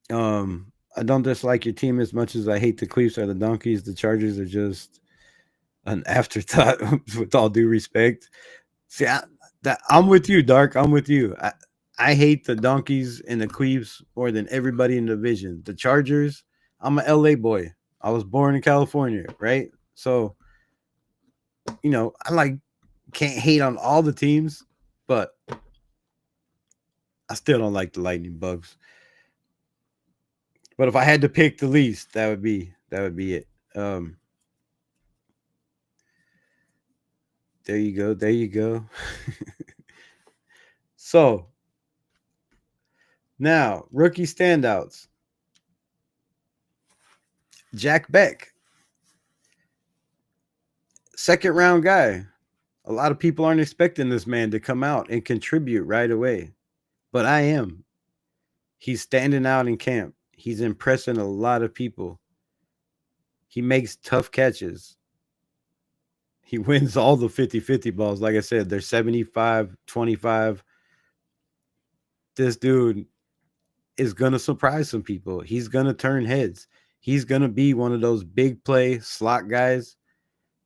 I don't dislike your team as much as I hate the Cleats or the Donkeys. The Chargers are just an afterthought, with all due respect. See, I'm with you, Dark. I'm with you. I hate the Donkeys and the Cleats more than everybody in the division. The Chargers, I'm an LA boy. I was born in California, right? So, you know, can't hate on all the teams, but I still don't like the Lightning Bugs. But if I had to pick the least, that would be it. There you go. So now, rookie standouts. Jack Beck, second round guy. A lot of people aren't expecting this man to come out and contribute right away, but I am. He's standing out in camp. He's impressing a lot of people. He makes tough catches. He wins all the 50-50 balls. Like I said, they're 75-25. This dude is going to surprise some people. He's going to turn heads. He's going to be one of those big play slot guys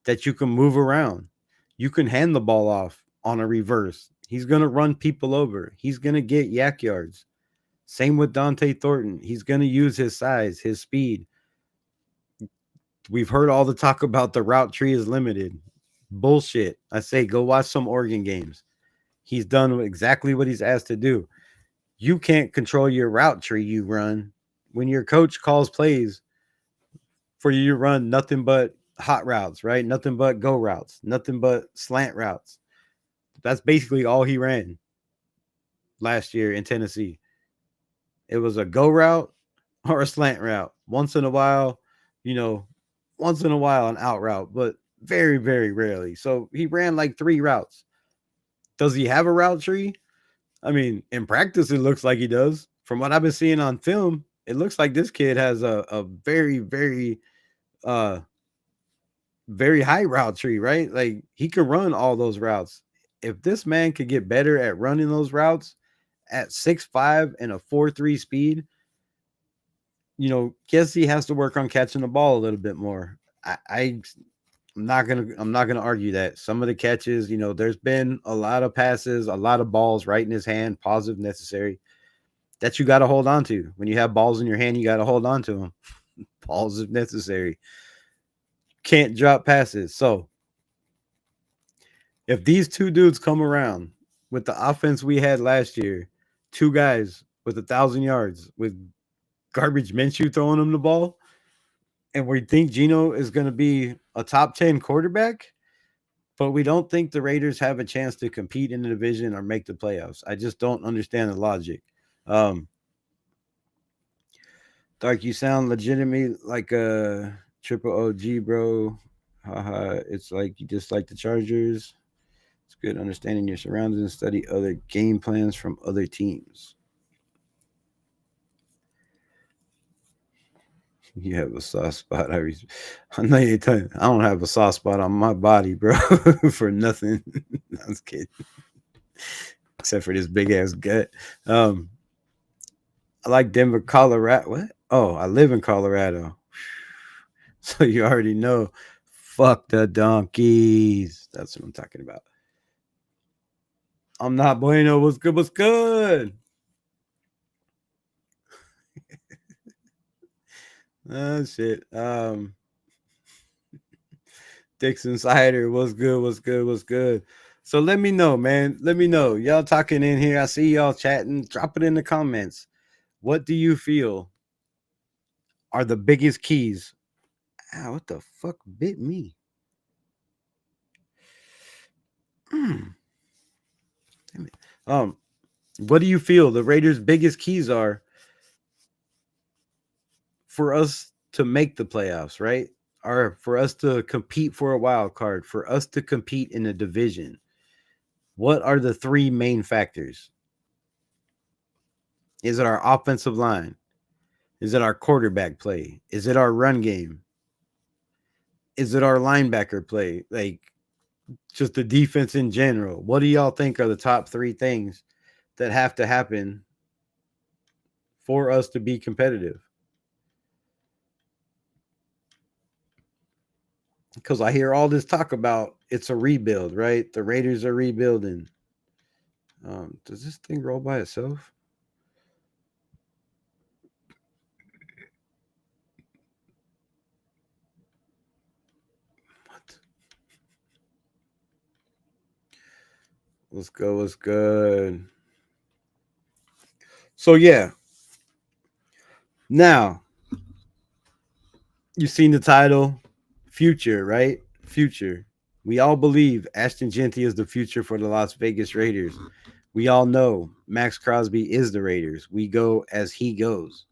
that you can move around. You can hand the ball off on a reverse. He's going to run people over. He's going to get yak yards. Same with Dante Thornton. He's going to use his size, his speed. We've heard all the talk about the route tree is limited. Bullshit. I say go watch some Oregon games. He's done exactly what he's asked to do. You can't control your route tree you run when your coach calls plays for you to run nothing but hot routes, right? Nothing but go routes, nothing but slant routes. That's basically all he ran last year in Tennessee. It was a go route or a slant route. Once in a while, an out route, but very, very rarely. So he ran like 3 routes. Does he have a route tree? I mean, in practice, it looks like he does. From what I've been seeing on film, it looks like this kid has a very, very, very high route tree, right? Like he can run all those routes. If this man could get better at running those routes at 6'5" and a 4.3 speed, guess he has to work on catching the ball a little bit more. I'm not gonna argue that. Some of the catches, there's been a lot of passes, a lot of balls right in his hand, positive, necessary, that you got to hold on to. When you have balls in your hand, you got to hold on to them. Balls if necessary. Can't drop passes. So if these two dudes come around with the offense we had last year, 2 guys with 1,000 yards, with garbage Minshew throwing them the ball, and we think Geno is going to be a top 10 quarterback, but we don't think the Raiders have a chance to compete in the division or make the playoffs. I just don't understand the logic. Dark, you sound legitimately like a triple OG, bro. Haha, it's like you dislike the Chargers. It's good understanding your surroundings and study other game plans from other teams. You have a soft spot. I know you ain't telling. I don't have a soft spot on my body, bro, for nothing. I was kidding. Except for this big ass gut. I like Denver, Colorado. What? Oh, I live in Colorado. So you already know. Fuck the donkeys. That's what I'm talking about. I'm not bueno. What's good? What's good? Oh shit. Dixon Cider, what's good? What's good? What's good? So let me know, man. Let me know. Y'all talking in here. I see y'all chatting. Drop it in the comments. What do you feel are the biggest keys? Ah, what the fuck bit me? Damn it. What do you feel the Raiders' biggest keys are for us to make the playoffs, right? Or for us to compete for a wild card, for us to compete in a division? What are the three main factors? Is it our offensive line? Is it our quarterback play? Is it our run game? Is it our linebacker play? Like, just the defense in general. What do y'all think are the top three things that have to happen for us to be competitive? Because I hear all this talk about it's a rebuild, right? The Raiders are rebuilding. Does this thing roll by itself? What? Let's go. What's good? So, yeah. Now, you've seen the title, Future, right? Future. We all believe Ashton Genty is the future for the Las Vegas Raiders. We all know Max Crosby is the Raiders. We go as he goes.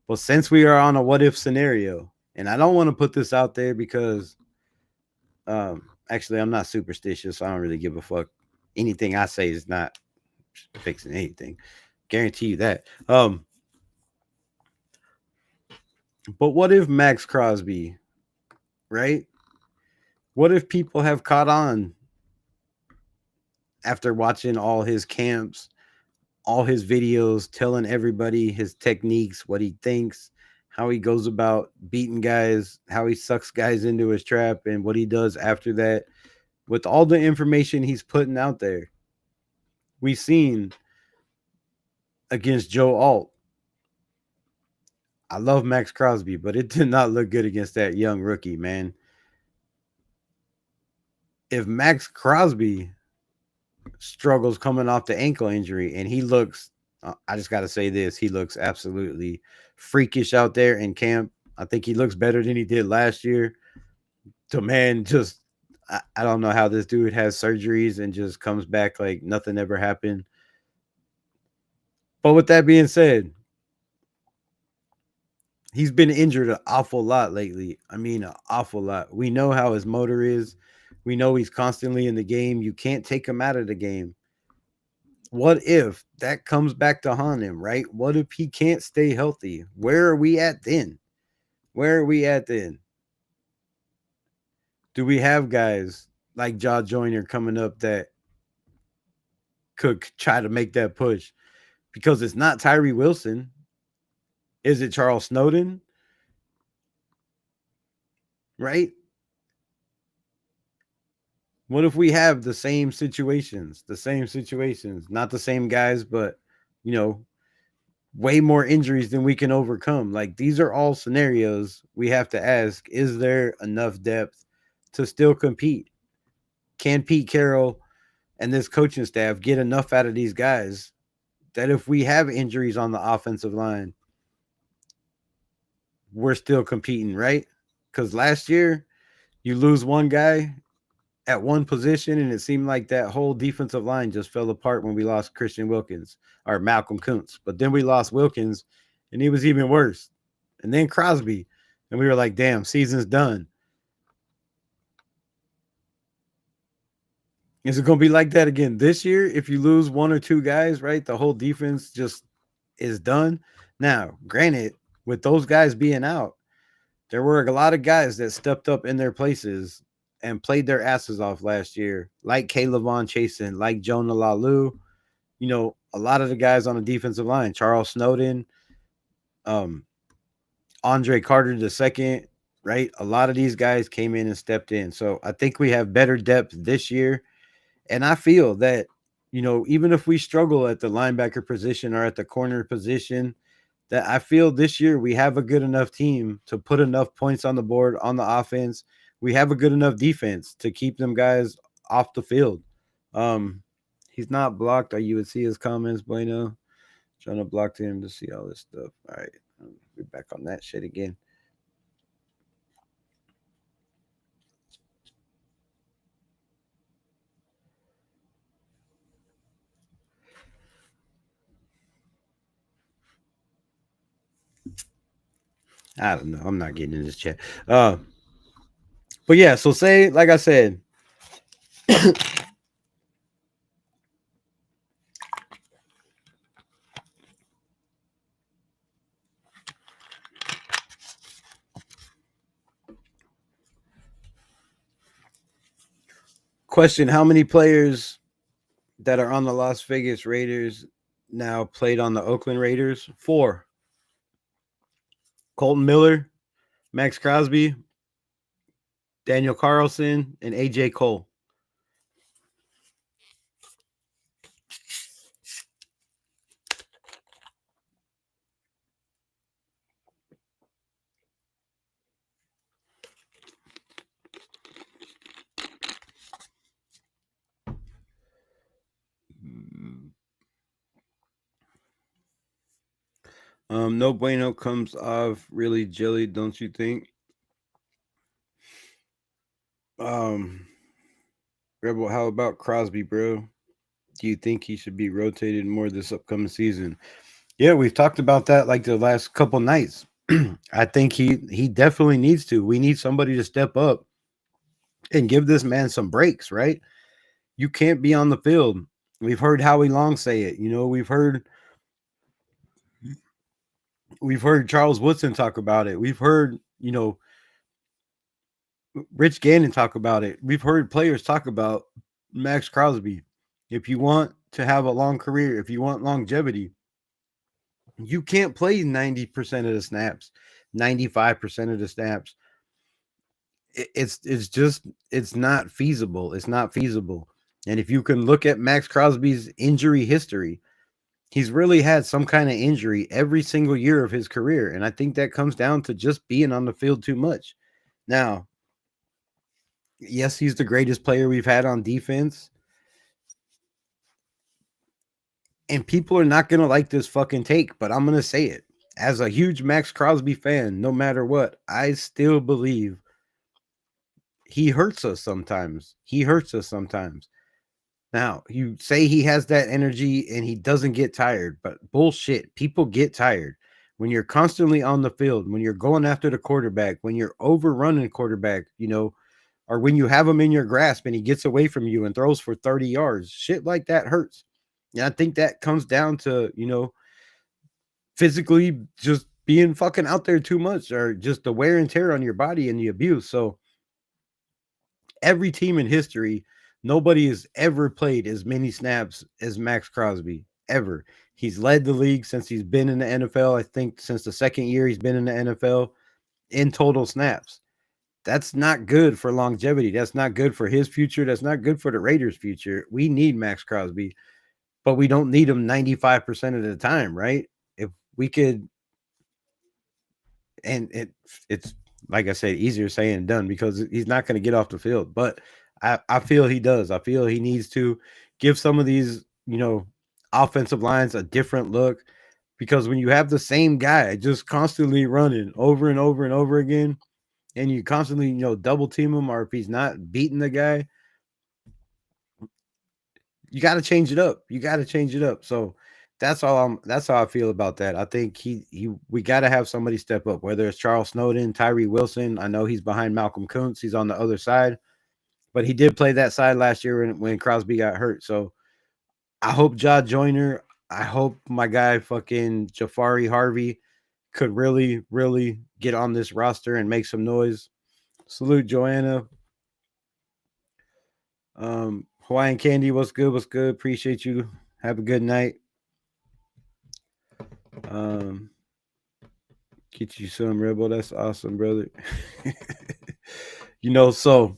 Well, since we are on a what if scenario, and I don't want to put this out there because actually I'm not superstitious. So I don't really give a fuck. Anything I say is not fixing anything. Guarantee you that. But what if Max Crosby, right? What if people have caught on after watching all his camps, all his videos, telling everybody his techniques, what he thinks, how he goes about beating guys, how he sucks guys into his trap, and what he does after that? With all the information he's putting out there, we've seen against Joe Alt. I love Max Crosby, but it did not look good against that young rookie, man. If Max Crosby struggles coming off the ankle injury and he looks, I just got to say this, he looks absolutely freakish out there in camp. I think he looks better than he did last year. So, man, just, I don't know how this dude has surgeries and just comes back like nothing ever happened. But with that being said, he's been injured an awful lot lately. I mean, an awful lot. We know how his motor is. We know he's constantly in the game. You can't take him out of the game. What if that comes back to haunt him, right? What if he can't stay healthy? Where are we at then? Where are we at then? Do we have guys like Jaw Joyner coming up that could try to make that push? Because it's not Tyree Wilson. Is it Charles Snowden? Right? What if we have the same situations? Not the same guys, but, you know, way more injuries than we can overcome. Like, these are all scenarios we have to ask, is there enough depth to still compete? Can Pete Carroll and this coaching staff get enough out of these guys that if we have injuries on the offensive line, we're still competing, right? Because last year, you lose one guy at one position, and it seemed like that whole defensive line just fell apart when we lost Christian Wilkins or Malcolm Kuntz. But then we lost Wilkins, and he was even worse. And then Crosby, and we were like, damn, season's done. Is it going to be like that again this year? If you lose one or two guys, right, the whole defense just is done. Now, granted, with those guys being out, there were a lot of guys that stepped up in their places and played their asses off last year, like Kaylavon Chasen, like Jonah Lalu. You know, a lot of the guys on the defensive line, Charles Snowden, Andre Carter II, right? A lot of these guys came in and stepped in. So I think we have better depth this year. And I feel that, you know, even if we struggle at the linebacker position or at the corner position, that I feel this year we have a good enough team to put enough points on the board on the offense. We have a good enough defense to keep them guys off the field. He's not blocked. You would see his comments, Bueno. Trying to block him to see all this stuff. All right. We're back on that shit again. I don't know. I'm not getting in this chat. But yeah, so say, like I said, question, how many players that are on the Las Vegas Raiders now played on the Oakland Raiders? 4. Colton Miller, Max Crosby, Daniel Carlson, and AJ Cole. No Bueno comes off really jelly, don't you think? Rebel, how about Crosby, bro? Do you think he should be rotated more this upcoming season? Yeah, we've talked about that like the last couple nights. I think he definitely needs to. We need somebody to step up and give this man some breaks, right? You can't be on the field. We've heard Howie Long say it. You know, we've heard Charles Woodson talk about it. We've heard, you know, Rich Gannon talk about it. We've heard players talk about Max Crosby. If you want to have a long career, if you want longevity, you can't play 90% of the snaps, 95% of the snaps. It's not feasible. It's not feasible. And if you can look at Max Crosby's injury history, he's really had some kind of injury every single year of his career. And I think that comes down to just being on the field too much. Now, yes, he's the greatest player we've had on defense. And people are not going to like this fucking take, but I'm going to say it. As a huge Max Crosby fan, no matter what, I still believe he hurts us sometimes. He hurts us sometimes. Now, you say he has that energy and he doesn't get tired, but bullshit. People get tired. When you're constantly on the field, when you're going after the quarterback, when you're overrunning quarterback, you know, or when you have him in your grasp and he gets away from you and throws for 30 yards, shit like that hurts. And I think that comes down to, you know, physically just being fucking out there too much, or just the wear and tear on your body and the abuse. So every team in history, nobody has ever played as many snaps as Max Crosby, ever. He's led the league since he's been in the NFL. I think since the second year he's been in the NFL in total snaps. That's not good for longevity. That's not good for his future. That's not good for the Raiders' future. We need Max Crosby, but we don't need him 95% of the time, right? If we could, and it's like I said, easier saying than done because he's not going to get off the field. But I feel he does. I feel he needs to give some of these, you know, offensive lines a different look, because when you have the same guy just constantly running over and over and over again, and you constantly, you know, double team him, or if he's not beating the guy, you got to change it up. You got to change it up. So that's how I feel about that. I think we got to have somebody step up, whether it's Charles Snowden, Tyree Wilson. I know he's behind Malcolm Kuntz. He's on the other side, but he did play that side last year when Crosby got hurt. So I hope Ja Joyner, I hope my guy fucking Jafari Harvey could really, really get on this roster and make some noise. Salute Joanna. Hawaiian Candy, what's good? What's good? Appreciate you. Have a good night. Get you some Rebel. That's awesome, brother. So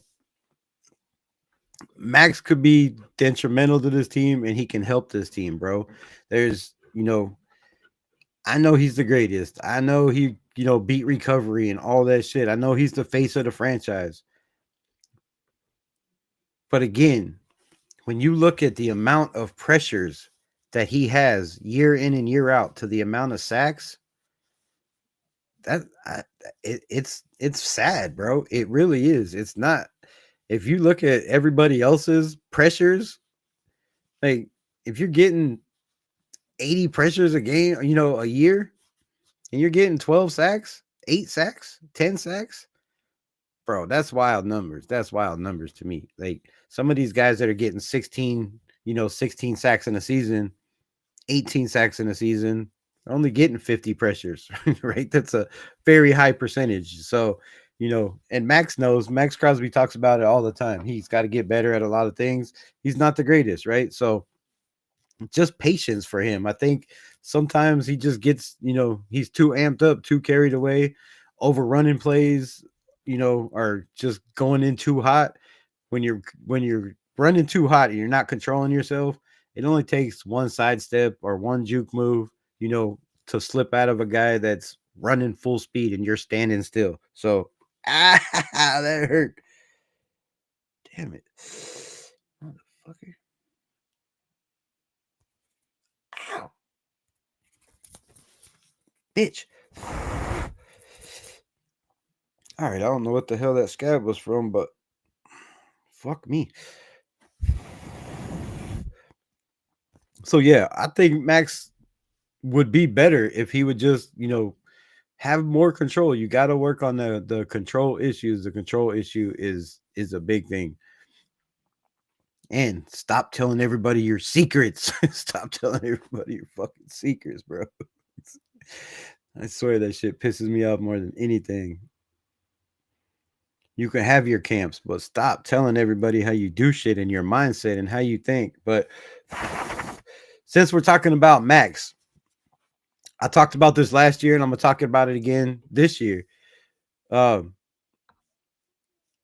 Max could be detrimental to this team and he can help this team, bro. There's, I know he's the greatest. I know he, beat recovery and all that shit. I know he's the face of the franchise. But again, when you look at the amount of pressures that he has year in and year out to the amount of sacks, it's sad, bro. It really is. It's not. If you look at everybody else's pressures, like if you're getting 80 pressures a game, a year, and you're getting 12 sacks, 8 sacks, 10 sacks, bro, that's wild numbers. That's wild numbers to me. Like some of these guys that are getting 16 sacks in a season, 18 sacks in a season, are only getting 50 pressures, right? That's a very high percentage. So, and Max Crosby talks about it all the time. He's got to get better at a lot of things. He's not the greatest, right? So just patience for him. I think sometimes he just gets, he's too amped up, too carried away, overrunning plays, or just going in too hot. When you're running too hot and you're not controlling yourself, it only takes one sidestep or one juke move, to slip out of a guy that's running full speed and you're standing still. So that hurt. Damn it. Motherfucker. Ow. Bitch. All right, I don't know what the hell that scab was from, but fuck me. So yeah, I think Max would be better if he would just, have more control. You got to work on the control issues. The control issue is a big thing. And stop telling everybody your secrets. Stop telling everybody your fucking secrets, bro. I swear that shit pisses me off more than anything. You can have your camps, but stop telling everybody how you do shit and your mindset and how you think. But since we're talking about Max, I talked about this last year and I'm going to talk about it again this year.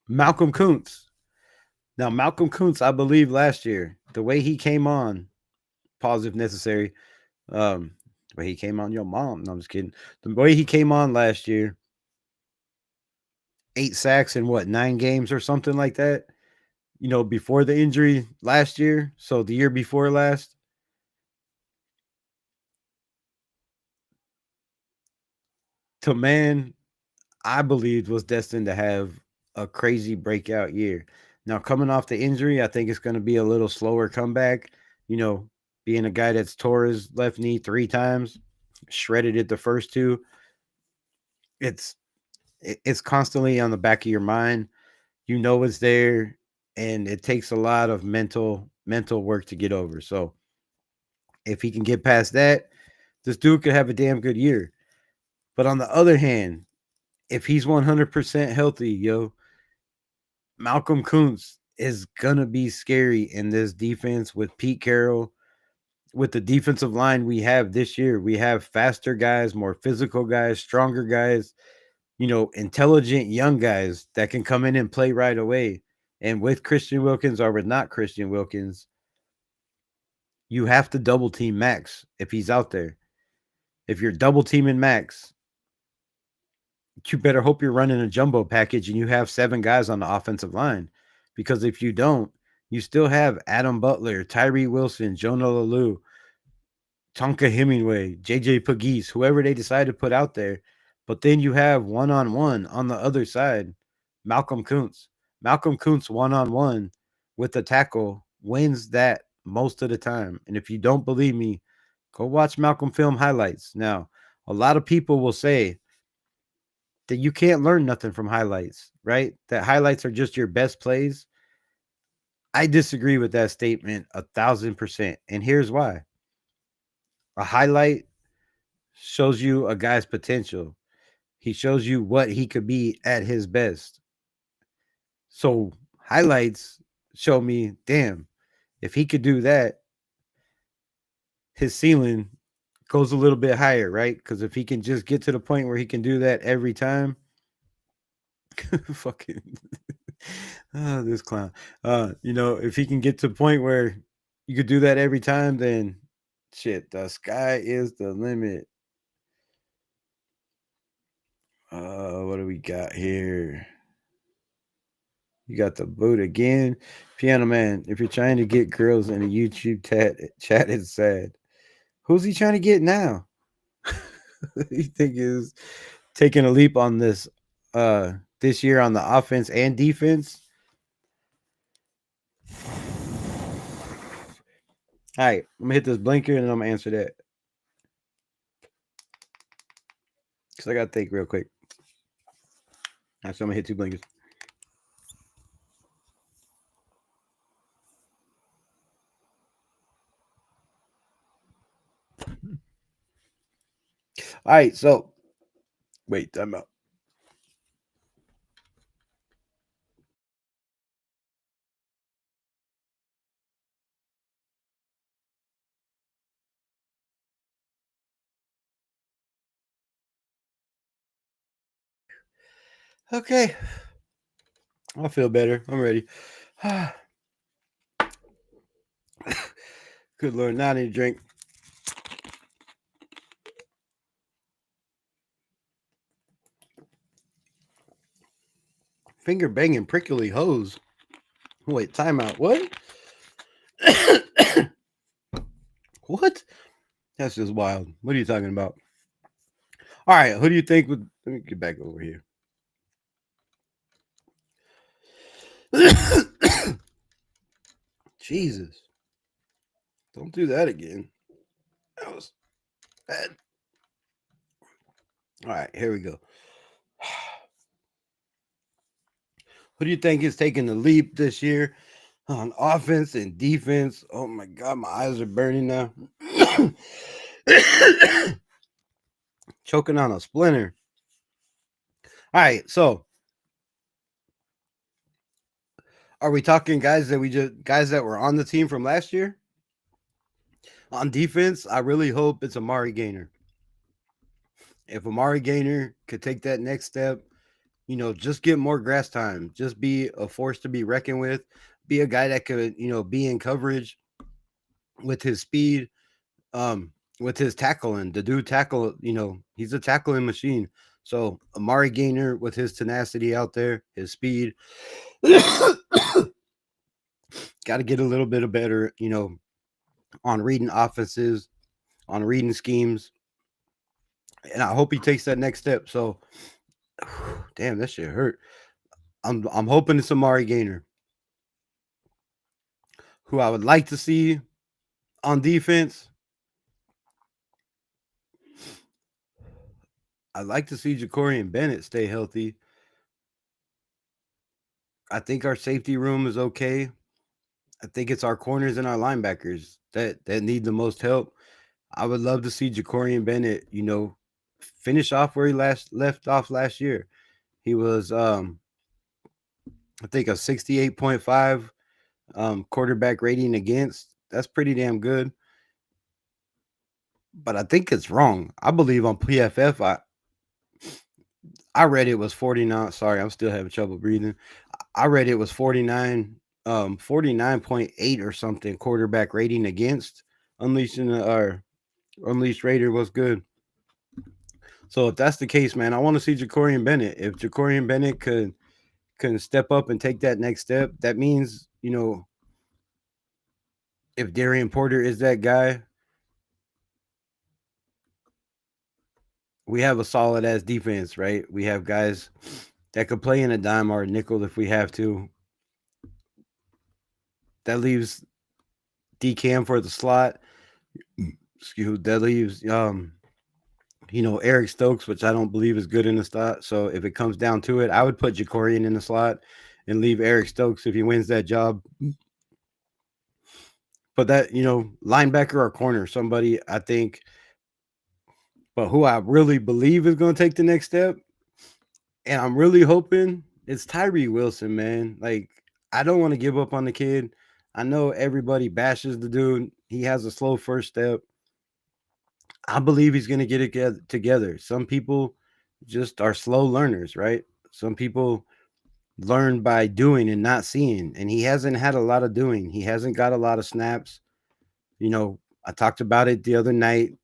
Malcolm Kuntz. Now, Malcolm Kuntz, I believe last year, the way he came on, pause if necessary, the way he came on your mom. No, I'm just kidding. The way he came on last year, 8 sacks in 9 games or something like that, before the injury last year. So the year before last. To man, I believed was destined to have a crazy breakout year. Now, coming off the injury, I think it's going to be a little slower comeback. Being a guy that's tore his left knee 3 times, shredded it the first 2. It's constantly on the back of your mind. It's there, and it takes a lot of mental work to get over. So if he can get past that, this dude could have a damn good year. But on the other hand, if he's 100% healthy, Malcolm Kuntz is going to be scary in this defense with Pete Carroll. With the defensive line we have this year, we have faster guys, more physical guys, stronger guys, intelligent young guys that can come in and play right away. And with Christian Wilkins or with not Christian Wilkins, you have to double team Max if he's out there. If you're double teaming Max, you better hope you're running a jumbo package and you have 7 guys on the offensive line. Because if you don't, you still have Adam Butler, Tyree Wilson, Jonah Lalu, Tonka Hemingway, JJ Pegues, whoever they decide to put out there. But then you have one-on-one on the other side, Malcolm Kuntz. Malcolm Kuntz one-on-one with the tackle wins that most of the time. And if you don't believe me, go watch Malcolm film highlights. Now, a lot of people will say that you can't learn nothing from highlights, right? That highlights are just your best plays. I disagree with that statement 1,000%. And here's why. A highlight shows you a guy's potential. He shows you what he could be at his best. So highlights show me, damn, if he could do that, his ceiling goes a little bit higher, right? Because if he can just get to the point where he can do that every time, fucking this clown. If he can get to the point where you could do that every time, then shit, the sky is the limit. What do we got here? You got the boot again. Piano Man, if you're trying to get girls in a YouTube chat, it's sad. Who's he trying to get now? You think is taking a leap on this year on the offense and defense? All right, I'm gonna hit this blinker and then I'm gonna answer that. Because I gotta think real quick. All right, so I'm gonna hit 2 blinkers. All right, so wait, time out. Okay. I feel better. I'm ready. Good Lord, now I need a drink. Finger banging prickly hose. Wait, timeout. What? What? That's just wild. What are you talking about? All right, who do you think would... Let me get back over here. Jesus. Don't do that again. That was bad. All right, here we go. Who do you think is taking the leap this year on offense and defense? Oh my God, my eyes are burning now. Choking on a splinter. All right, so are we talking guys that were on the team from last year? On defense, I really hope it's Amari Gaynor. If Amari Gaynor could take that next step, just get more grass time, just be a force to be reckoned with, be a guy that could, be in coverage with his speed, with his tackling. The dude tackle, he's a tackling machine. So Amari Gaynor with his tenacity out there, his speed, got to get a little bit of better, on reading offenses, on reading schemes. And I hope he takes that next step. So, damn, that shit hurt. I'm hoping it's Amari Gaynor, who I would like to see on defense. I'd like to see Jacorian Bennett stay healthy. I think our safety room is okay. I think it's our corners and our linebackers that need the most help. I would love to see Jacorian Bennett, finish off where he left off last year. He was, I think, a 68.5 quarterback rating against. That's pretty damn good. But I think it's wrong. I believe on PFF, I read it was 49. Sorry, I'm still having trouble breathing. I read it was 49, 49.8 or something quarterback rating against. Unleashed Raider was good. So if that's the case, man, I want to see Jacorian Bennett. If Jacorian Bennett could step up and take that next step, that means, if Darian Porter is that guy, we have a solid ass defense, right? We have guys that could play in a dime or a nickel if we have to. That leaves D-Cam for the slot. That leaves Eric Stokes, which I don't believe is good in the slot. So if it comes down to it, I would put Jacorian in the slot and leave Eric Stokes if he wins that job. But that, linebacker or corner, somebody I think But who I really believe is going to take the next step, and I'm really hoping it's Tyree Wilson, man. Like, I don't want to give up on the kid. I know everybody bashes the dude. He has a slow first step. I believe he's going to get it together. Some people just are slow learners, right? Some people learn by doing and not seeing, and he hasn't had a lot of doing. He hasn't got a lot of snaps. You know, I talked about it the other night.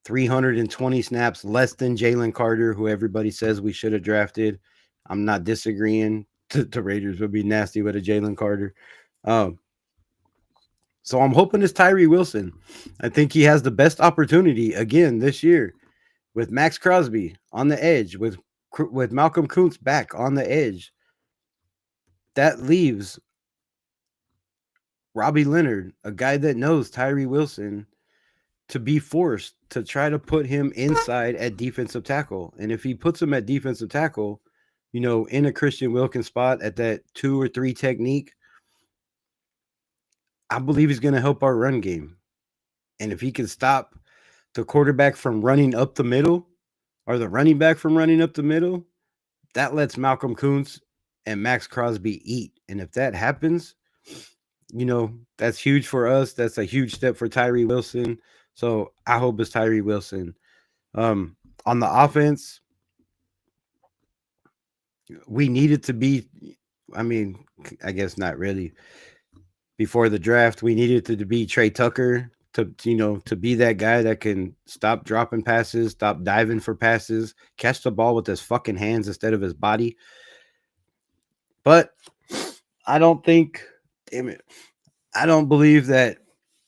320 snaps, less than Jalen Carter, who everybody says we should have drafted. I'm not disagreeing. The Raiders would be nasty with a Jalen Carter. So I'm hoping it's Tyree Wilson. I think he has the best opportunity again this year with Max Crosby on the edge, with Malcolm Kuntz back on the edge. That leaves Robbie Leonard, a guy that knows Tyree Wilson, to be forced to try to put him inside at defensive tackle. And if he puts him at defensive tackle, you know, in a Christian Wilkins spot at that 2 or 3 technique, I believe he's going to help our run game. And if he can stop the quarterback from running up the middle or the running back from running up the middle, that lets Malcolm Kuntz and Max Crosby eat. And if that happens, you know, that's huge for us. That's a huge step for Tyree Wilson. So I hope it's Tyree Wilson. On the offense, we needed to be, I mean, I guess not really. Before the draft, we needed to be Trey Tucker to, you know, to be that guy that can stop dropping passes, stop diving for passes, catch the ball with his fucking hands instead of his body. But I don't think, damn it, I don't believe that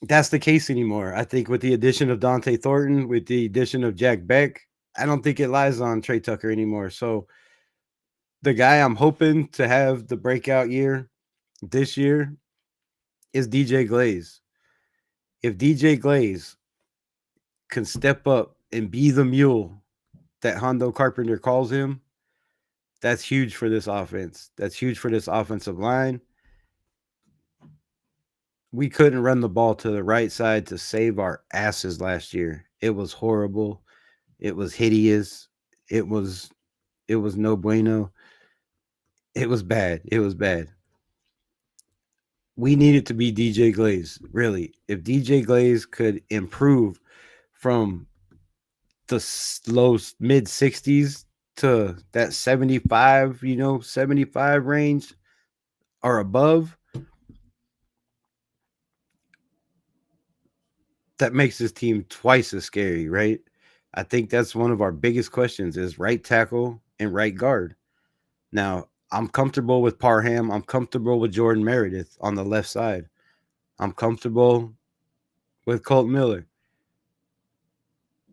that's the case anymore. I think with the addition of Dante Thornton, with the addition of Jack Beck, I don't think it lies on Trey Tucker anymore. So the guy I'm hoping to have the breakout year this year is DJ Glaze. If DJ Glaze can step up and be the mule that Hondo Carpenter calls him, that's huge for this offense. That's huge for this offensive line. We couldn't run the ball to the right side to save our asses last year. It was horrible. It was hideous. It was no bueno. It was bad. It was bad. We needed to be DJ Glaze, really. If DJ Glaze could improve from the low mid 60s to that 75, 75 range or above, that makes this team twice as scary, right? I think that's one of our biggest questions is right tackle and right guard. Now, I'm comfortable with Parham. I'm comfortable with Jordan Meredith on the left side. I'm comfortable with Colt Miller.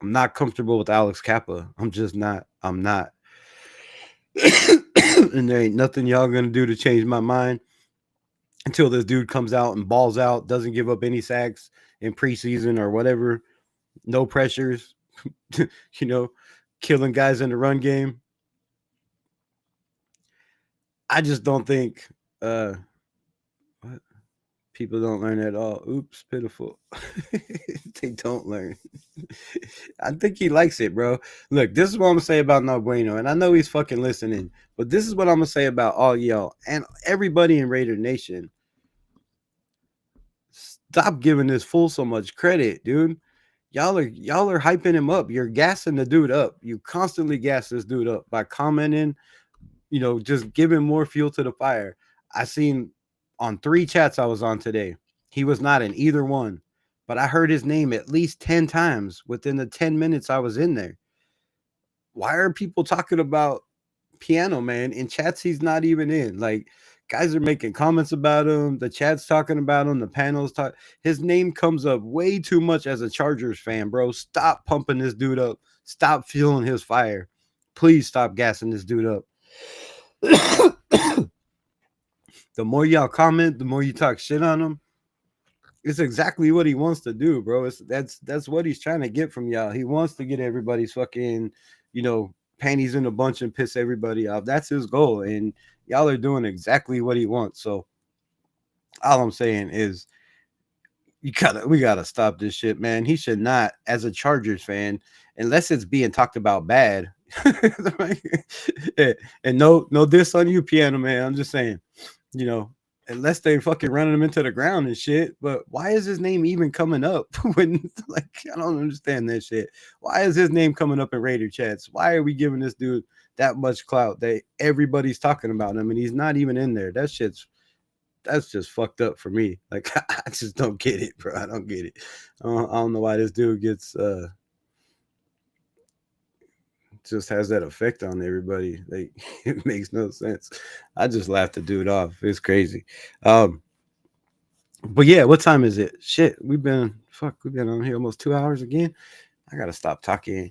I'm not comfortable with Alex Kappa. I'm just not. I'm not. And there ain't nothing y'all going to do to change my mind until this dude comes out and balls out, doesn't give up any sacks in preseason or whatever. No pressures, killing guys in the run game. I just don't think people don't learn at all. Oops, pitiful. They don't learn. I think he likes it, bro. Look, this is what I'm going to say about No Bueno, and I know he's fucking listening, but this is what I'm going to say about all y'all and everybody in Raider Nation. Stop giving this fool so much credit, dude. Y'all are hyping him up. You're gassing the dude up. You constantly gas this dude up by commenting, just giving more fuel to the fire. I seen on 3 chats I was on today, he was not in either one, but I heard his name at least 10 times within the 10 minutes I was in there. Why are people talking about Piano Man in chats he's not even in? Like, guys are making comments about him. The chat's talking about him. The panel's talk. His name comes up way too much as a Chargers fan, bro. Stop pumping this dude up. Stop fueling his fire. Please stop gassing this dude up. The more y'all comment, the more you talk shit on him. It's exactly what he wants to do, bro. That's what he's trying to get from y'all. He wants to get everybody's fucking, panties in a bunch and piss everybody off. That's his goal, and y'all are doing exactly what he wants. So all I'm saying is we gotta stop this shit, man. He should not, as a Chargers fan, unless it's being talked about bad. And no diss on you, Piano Man. I'm just saying, you know, unless they fucking running him into the ground and shit. But why is his name even coming up when, like, I don't understand that shit. Why is his name coming up in Raider chats? Why are we giving this dude that much clout that everybody's talking about him and he's not even in there? That's just fucked up for me. Like, I just don't get it, bro. I don't get it. I don't know why this dude gets just has that effect on everybody. Like, it makes no sense. I just laughed the dude off. It's crazy. But yeah, what time is it? Shit, we've been on here almost 2 hours again. I gotta stop talking.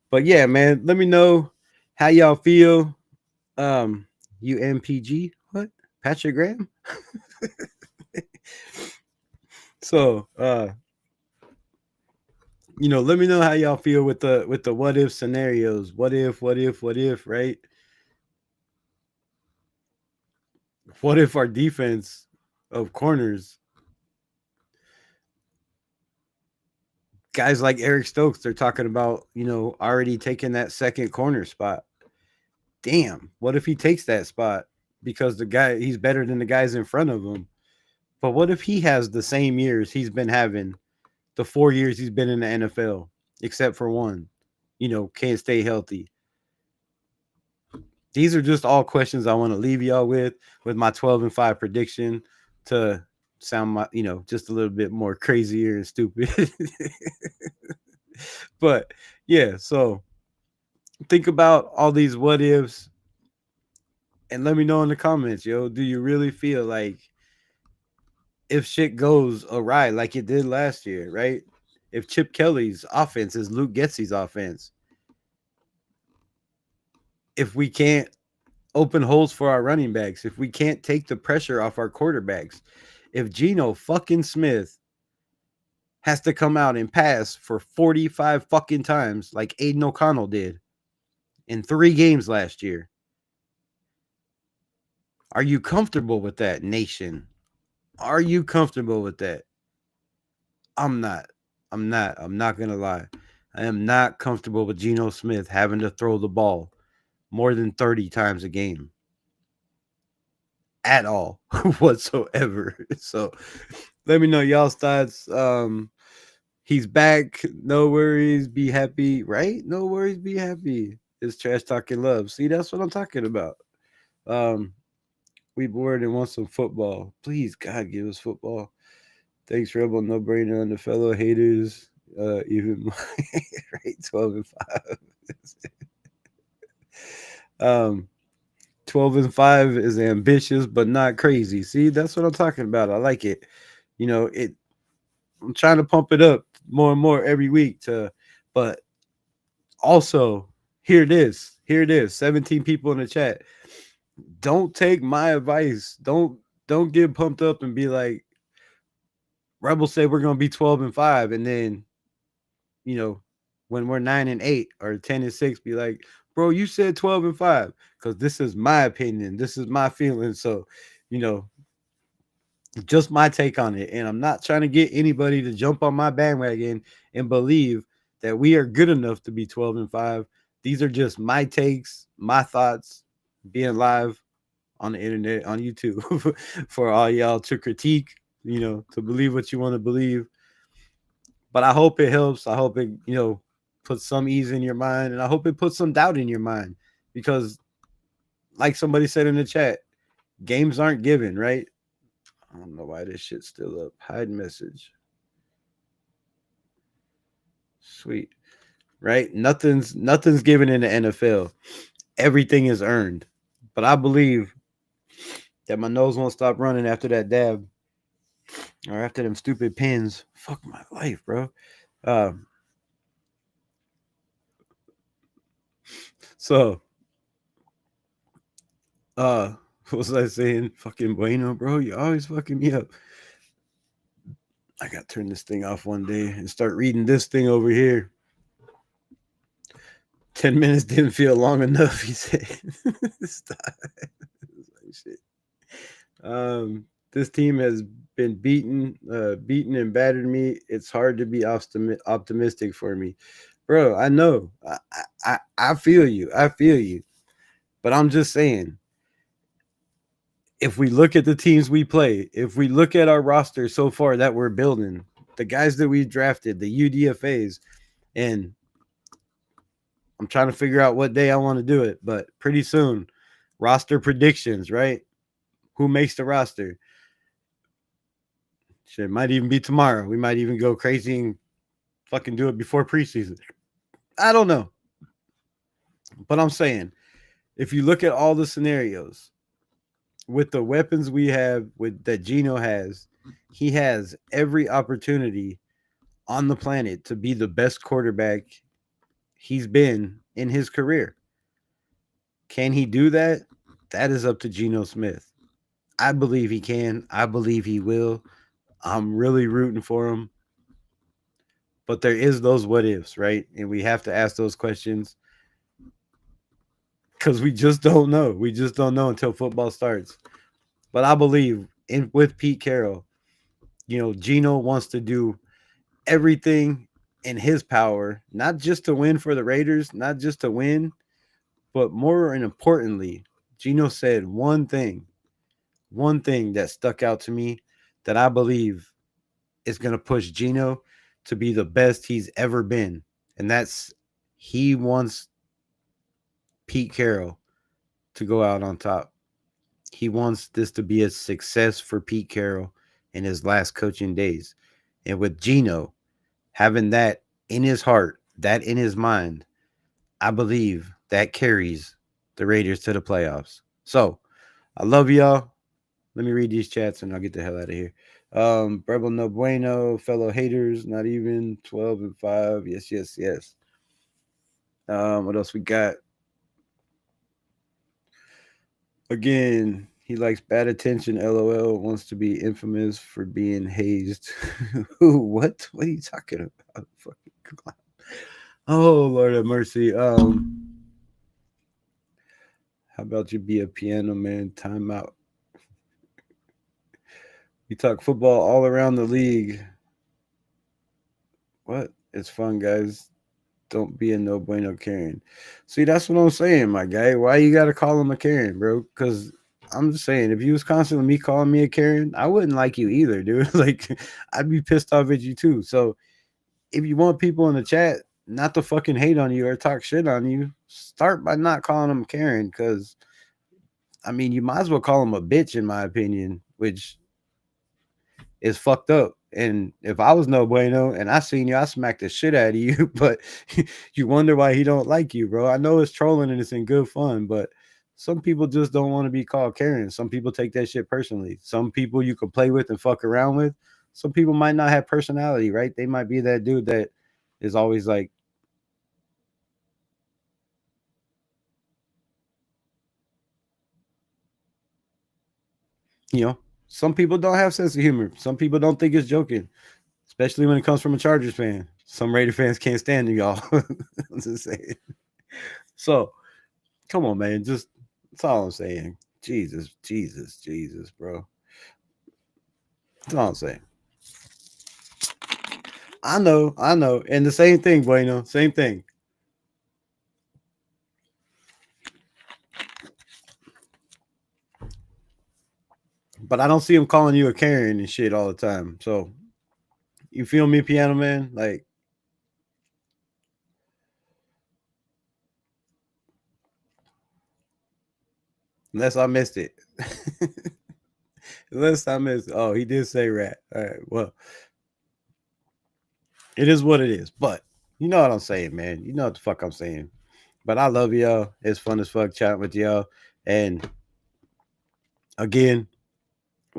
But yeah, man, let me know how y'all feel. UMPG, what? Patrick Graham? So let me know how y'all feel with the what if scenarios. What if, right? What if our defense of corners, guys like Eric Stokes, they're talking about, already taking that second corner spot. Damn, what if he takes that spot because he's better than the guys in front of him? But what if he has the same years he's been having the 4 years he's been in the NFL, except for one, can't stay healthy? These are just all questions I want to leave y'all with my 12-5 prediction to sound just a little bit more crazier and stupid. But yeah, so think about all these what ifs and let me know in the comments, yo. Do you really feel like if shit goes awry like it did last year, right? If Chip Kelly's offense is Luke Getsy's offense, if we can't open holes for our running backs, if we can't take the pressure off our quarterbacks, if Geno fucking Smith has to come out and pass for 45 fucking times like Aiden O'Connell did in 3 games last year, are you comfortable with that, nation? Are you comfortable with that? I'm not gonna lie. I am not comfortable with Geno Smith having to throw the ball more than 30 times a game at all whatsoever. So let me know y'all's thoughts. He's back. No worries. Be happy, right? No worries. Be happy. It's trash talking love. See, that's what I'm talking about. We bored and want some football. Please, God, give us football. Thanks, Rebel. No brainer on the fellow haters. Even right, 12-5. 12-5 is ambitious, but not crazy. See, that's what I'm talking about. I like it. I'm trying to pump it up more and more every week but also here it is. 17 people in the chat. Don't take my advice. Don't get pumped up and be like, Rebel said we're gonna be 12-5, and then when we're 9-8 or 10-6, be like, bro, you said 12-5, because this is my opinion, this is my feeling. So just my take on it, and I'm not trying to get anybody to jump on my bandwagon and believe that we are good enough to be 12-5. These are just my takes, my thoughts, being live on the internet, on YouTube, for all y'all to critique, to believe what you want to believe. But I hope it helps. I hope it, puts some ease in your mind, and I hope it puts some doubt in your mind, because like somebody said in the chat, games aren't given, right? I don't know why this shit's still up. Hide message. Sweet. Right? Nothing's given in the NFL. Everything is earned. But I believe that my nose won't stop running after that dab, or after them stupid pins. Fuck my life, bro. So what was I saying? Fucking bueno, bro. You always fucking me up. I gotta turn this thing off one day and start reading this thing over here. 10 minutes didn't feel long enough, he said. Stop. Shit. This team has been beaten and battered me. It's hard to be optimistic for me, bro. I know. I feel you. I feel you. But I'm just saying, if we look at the teams we play, if we look at our roster so far that we're building, the guys that we drafted, the UDFAs, and I'm trying to figure out what day I want to do it, but pretty soon, roster predictions, right? Who makes the roster? Shit, it might even be tomorrow. We might even go crazy and fucking do it before preseason. I don't know. But I'm saying, if you look at all the scenarios, with the weapons we have, with that Geno has, he has every opportunity on the planet to be the best quarterback he's been in his career. Can he do that? That is up to Geno Smith. I believe he can. I believe he will. I'm really rooting for him. But there is those what ifs, right? And we have to ask those questions because we just don't know. We just don't know until football starts. But I believe with Pete Carroll, Geno wants to do everything in his power, not just to win for the Raiders, not just to win, but more and importantly, Geno said one thing that stuck out to me that I believe is going to push Geno to be the best he's ever been. And that's he wants Pete Carroll to go out on top. He wants this to be a success for Pete Carroll in his last coaching days. And with Geno having that in his heart, that in his mind, I believe that carries the Raiders to the playoffs. So I love y'all. Let me read these chats and I'll get the hell out of here. Rebel no bueno, fellow haters, not even 12 and 5. Yes. What else we got? Again, he likes bad attention. LOL. Wants to be infamous for being hazed. Who? What? What are you talking about? Fucking clown. Oh, Lord have mercy. How about you be a piano man? Time out. We talk football all around the league. What? It's fun, guys. Don't be a no bueno Karen. See, that's what I'm saying, my guy. Why you got to call him a Karen, bro? Because I'm just saying, if you was constantly me calling me a Karen, I wouldn't like you either, dude. Like, I'd be pissed off at you too. So if you want people in the chat not to fucking hate on you or talk shit on you, start by not calling them Karen. Because, I mean, you might as well call them a bitch, in my opinion, which is fucked up. And if I was no bueno and I seen you, I smacked the shit out of you. But you wonder why he don't like you, bro. I know it's trolling and it's in good fun, but some people just don't want to be called Karen. Some people take that shit personally. Some people you can play with and fuck around with. Some people might not have personality, right? They might be that dude that is always like, some people don't have sense of humor. Some people don't think it's joking, especially when it comes from a Chargers fan. Some Raider fans can't stand you, y'all. I'm just saying. So, come on, man. That's all I'm saying. Jesus, bro. That's all I'm saying. I know. And the same thing, Bueno. Same thing. But I don't see him calling you a Karen and shit all the time. So, you feel me, Piano Man? Like, unless I missed it. Unless I missed it. Oh, he did say rat. All right, well, it is what it is. But you know what I'm saying, man. You know what the fuck I'm saying. But I love y'all. It's fun as fuck chatting with y'all. And again,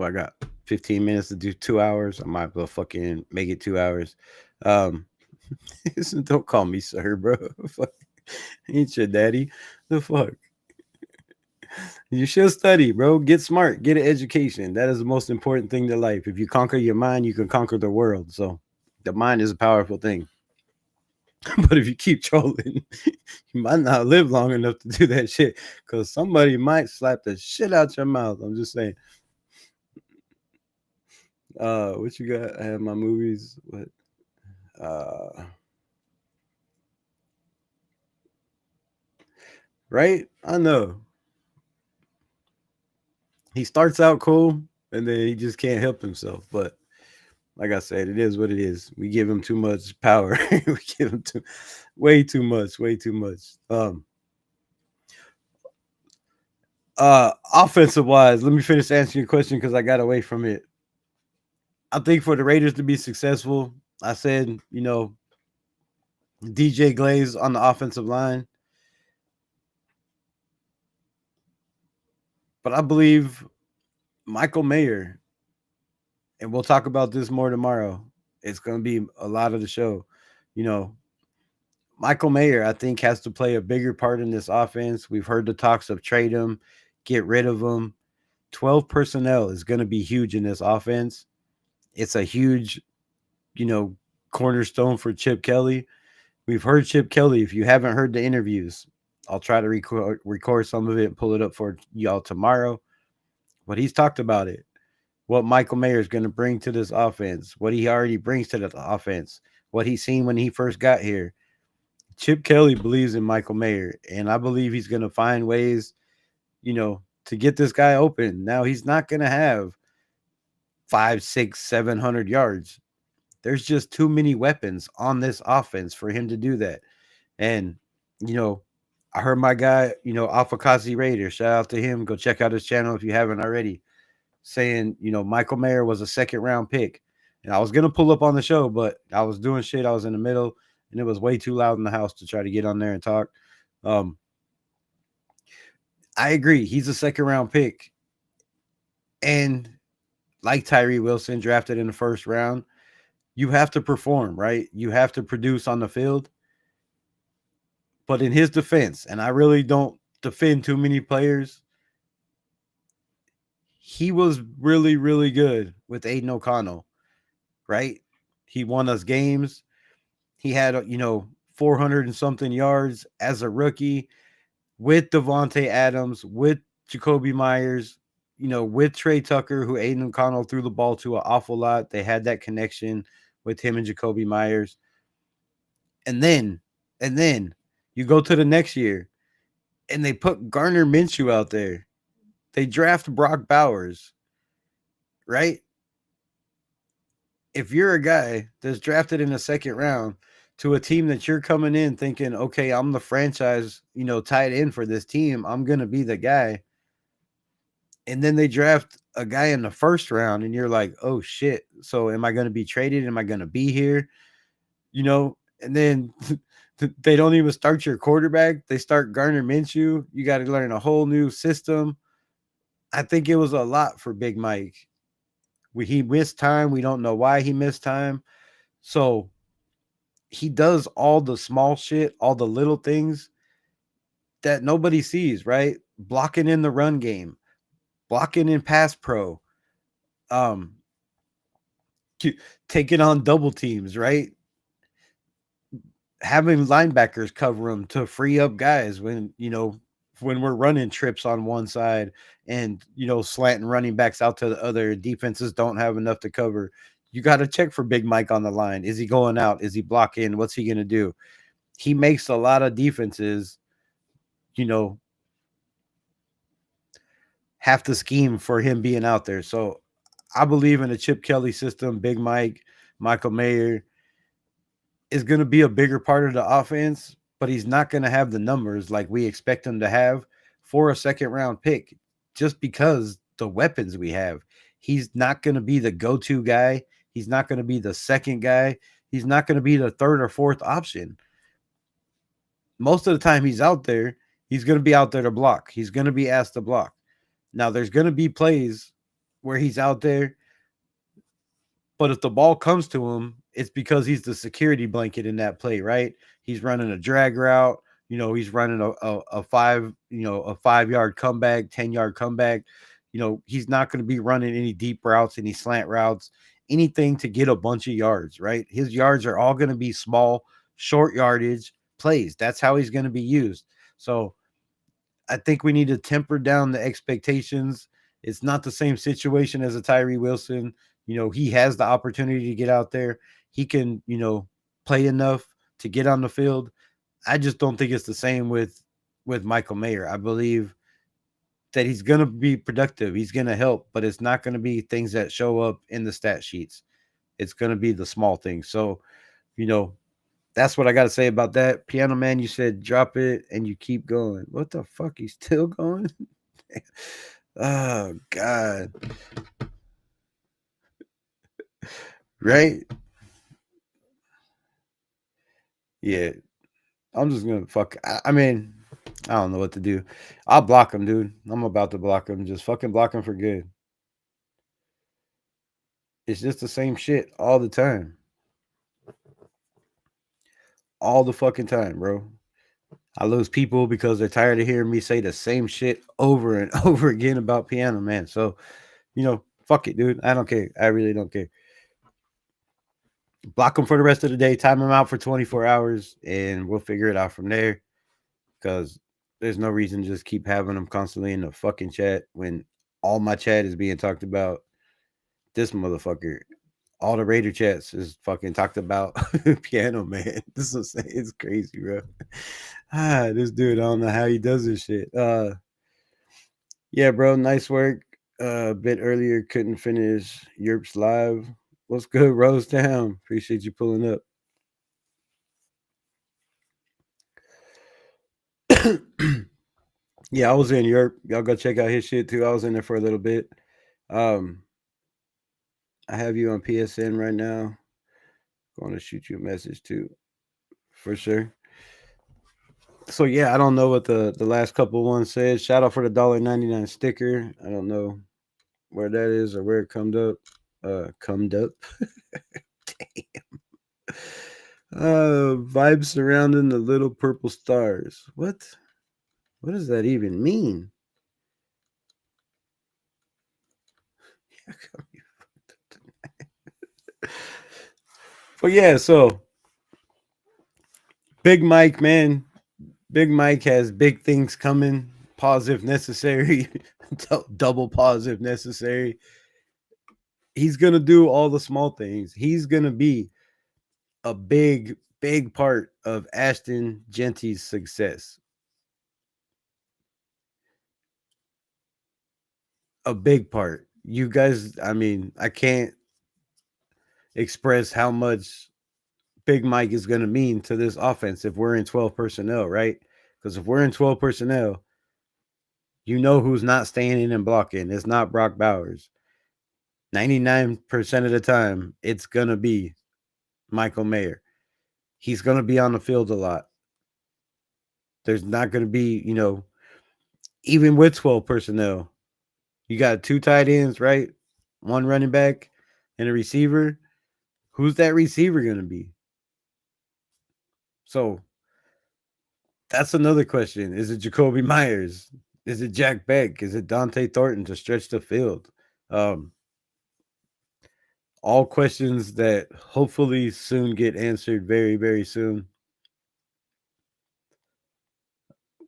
I got 15 minutes to do 2 hours. I might as well fucking make it 2 hours. Don't call me sir, bro. Fuck. Ain't your daddy. The fuck. You should study, bro. Get smart. Get an education. That is the most important thing to life. If you conquer your mind, you can conquer the world. So the mind is a powerful thing. But if you keep trolling, you might not live long enough to do that shit because somebody might slap the shit out your mouth. I'm just saying. What you got? I have my movies. What? Right? I know. He starts out cool and then he just can't help himself. But like I said, it is what it is. We give him too much power. We give him way too much, way too much. Offensive wise, let me finish answering your question because I got away from it. I think for the Raiders to be successful, I said, DJ Glaze on the offensive line. But I believe Michael Mayer, and we'll talk about this more tomorrow. It's going to be a lot of the show. You know, Michael Mayer, I think, has to play a bigger part in this offense. We've heard the talks of trade him, get rid of him. 12 personnel is going to be huge in this offense. It's a huge, cornerstone for Chip Kelly. We've heard Chip Kelly. If you haven't heard the interviews, I'll try to record some of it and pull it up for y'all tomorrow. But he's talked about it. What Michael Mayer is going to bring to this offense, what he already brings to the offense, what he's seen when he first got here. Chip Kelly believes in Michael Mayer, and I believe he's going to find ways, to get this guy open. Now, he's not going to have 5, 6, 700 yards. There's just too many weapons on this offense for him to do that. And, I heard my guy, Alpha Raider, shout out to him. Go check out his channel if you haven't already. Saying, Michael Mayer was a second round pick. And I was going to pull up on the show, but I was doing shit. I was in the middle and it was way too loud in the house to try to get on there and talk. I agree. He's a second round pick. And like Tyree Wilson, drafted in the first round, you have to perform, right? You have to produce on the field. But in his defense, and I really don't defend too many players, he was really, really good with Aiden O'Connell, right? He won us games. He had, 400 and something yards as a rookie with Devontae Adams, with Jacoby Myers, with Trey Tucker, who Aiden O'Connell threw the ball to an awful lot. They had that connection with him and Jacoby Myers. And then you go to the next year and they put Gardner Minshew out there. They draft Brock Bowers, right? If you're a guy that's drafted in the second round to a team that you're coming in thinking, okay, I'm the franchise, tight end for this team, I'm going to be the guy. And then they draft a guy in the first round and you're like, oh shit. So am I going to be traded? Am I going to be here? And then they don't even start your quarterback. They start Gardner Minshew. You got to learn a whole new system. I think it was a lot for Big Mike. He missed time. We don't know why he missed time. So he does all the small shit, all the little things that nobody sees, right? Blocking in the run game, blocking in pass pro, taking on double teams, right? Having linebackers cover them to free up guys when we're running trips on one side and, slanting running backs out to the other. Defenses don't have enough to cover. You got to check for Big Mike on the line. Is he going out? Is he blocking? What's he going to do? He makes a lot of defenses, have to scheme for him being out there. So I believe in a Chip Kelly system. Big Mike, Michael Mayer is going to be a bigger part of the offense, but he's not going to have the numbers like we expect him to have for a second round pick just because the weapons we have. He's not going to be the go-to guy. He's not going to be the second guy. He's not going to be the third or fourth option. Most of the time he's out there, he's going to be out there to block. He's going to be asked to block. Now, there's going to be plays where he's out there, but if the ball comes to him, it's because he's the security blanket in that play, right? He's running a drag route. He's running a 5-yard comeback, 10-yard comeback. He's not going to be running any deep routes, any slant routes, anything to get a bunch of yards, right? His yards are all going to be small, short yardage plays. That's how he's going to be used. So I think we need to temper down the expectations. It's not the same situation as a Tyree Wilson. he has the opportunity to get out there. He can, play enough to get on the field. I just don't think it's the same with Michael Mayer. I believe that he's going to be productive. He's going to help, but it's not going to be things that show up in the stat sheets. It's going to be the small things. So, that's what I got to say about that. Piano Man, you said drop it and you keep going. What the fuck? He's still going? Oh, God. Right? Yeah. I'm just going to fuck. I mean, I don't know what to do. I'll block him, dude. I'm about to block him. Just fucking block him for good. It's just the same shit all the time. All the fucking time, bro. I lose people because they're tired of hearing me say the same shit over and over again about Piano Man. So, fuck it, dude. I don't care. I really don't care. Block him for the rest of the day. Time him out for 24 hours, and we'll figure it out from there. Because there's no reason to just keep having him constantly in the fucking chat when all my chat is being talked about. This motherfucker, all the Raider chats is fucking talked about Piano Man. It's crazy, bro. This dude, I don't know how he does this shit. Yeah, bro, nice work. A bit earlier, couldn't finish Yerp's live. What's good, Rose Town? Appreciate you pulling up. Yeah, I was in Europe. Y'all go check out his shit too. I was in there for a little bit. I have you on PSN right now. Going to shoot you a message too, for sure. So yeah, I don't know what the last couple ones said. Shout out for the $1.99 sticker. I don't know where that is or where it comed up. Comed up. Damn. Vibes surrounding the little purple stars. What? What does that even mean? But yeah, so Big Mike, man. Big Mike has big things coming. Pause if necessary. Double pause if necessary. He's going to do all the small things. He's going to be a big, big part of Ashton Genty's success. A big part. You guys, I mean, I can't express how much Big Mike is going to mean to this offense if we're in 12 personnel, right? Because if we're in 12 personnel, you know who's not staying in and blocking. It's not Brock Bowers. 99% of the time, it's going to be Michael Mayer. He's going to be on the field a lot. There's not going to be, even with 12 personnel, you got 2 tight ends, right? 1 running back and a receiver. Who's that receiver going to be? So that's another question. Is it Jacoby Myers? Is it Jack Beck? Is it Dante Thornton to stretch the field? All questions that hopefully soon get answered very, very soon.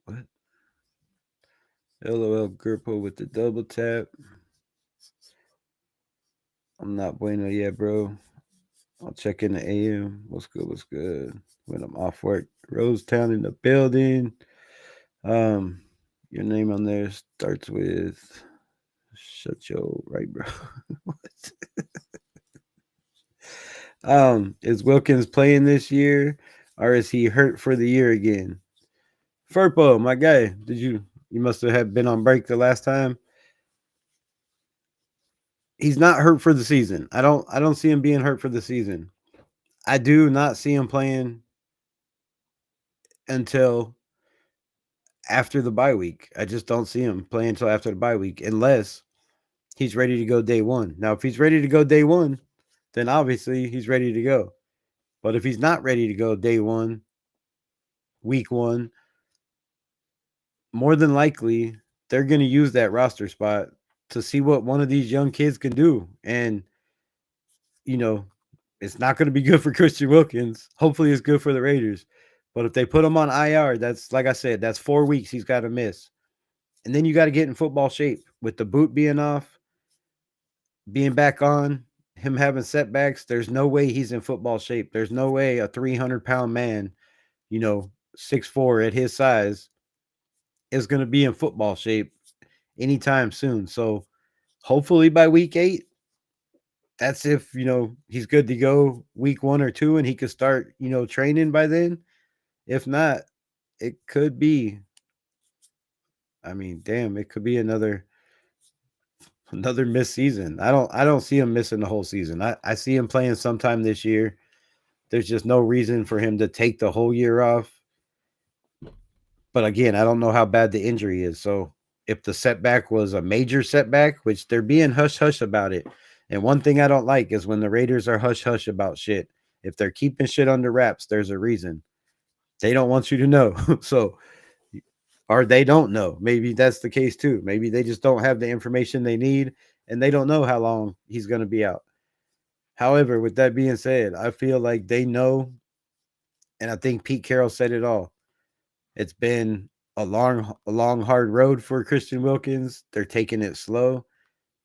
What? LOL Gurpo with the double tap. I'm not bueno yet, bro. I'll check in the AM. What's good? What's good? When I'm off work. Rosetown in the building. Your name on there starts with shut your right, bro. What? Is Wilkins playing this year or is he hurt for the year again? Furpo, my guy, you must have been on break the last time. He's not hurt for the season. I don't see him being hurt for the season. I do not see him playing until after the bye week. I just don't see him playing until after the bye week unless he's ready to go day one. Now, if he's ready to go day one, then obviously he's ready to go. But if he's not ready to go day one, week one, more than likely they're going to use that roster spot to see what one of these young kids can do. And, it's not going to be good for Christian Wilkins. Hopefully it's good for the Raiders. But if they put him on IR, that's, like I said, that's 4 weeks he's got to miss. And then you got to get in football shape with the boot being off, being back on. him having setbacks, there's no way he's in football shape. There's no way a 300-pound man, 6'4" at his size, is going to be in football shape anytime soon. So hopefully by week 8, that's if, he's good to go week 1 or 2 and he could start, training by then. If not, it could be, it could be another missed season. I don't see him missing the whole season. I see him playing sometime this year. There's just no reason for him to take the whole year off. But again, I don't know how bad the injury is. So if the setback was a major setback, which they're being hush-hush about it. And one thing I don't like is when the Raiders are hush-hush about shit. If they're keeping shit under wraps, there's a reason. They don't want you to know. So, or they don't know. Maybe that's the case too. Maybe they just don't have the information they need and they don't know how long he's going to be out. However, with that being said, I feel like they know, and I think Pete Carroll said it all. It's been a long, hard road for Christian Wilkins. They're taking it slow,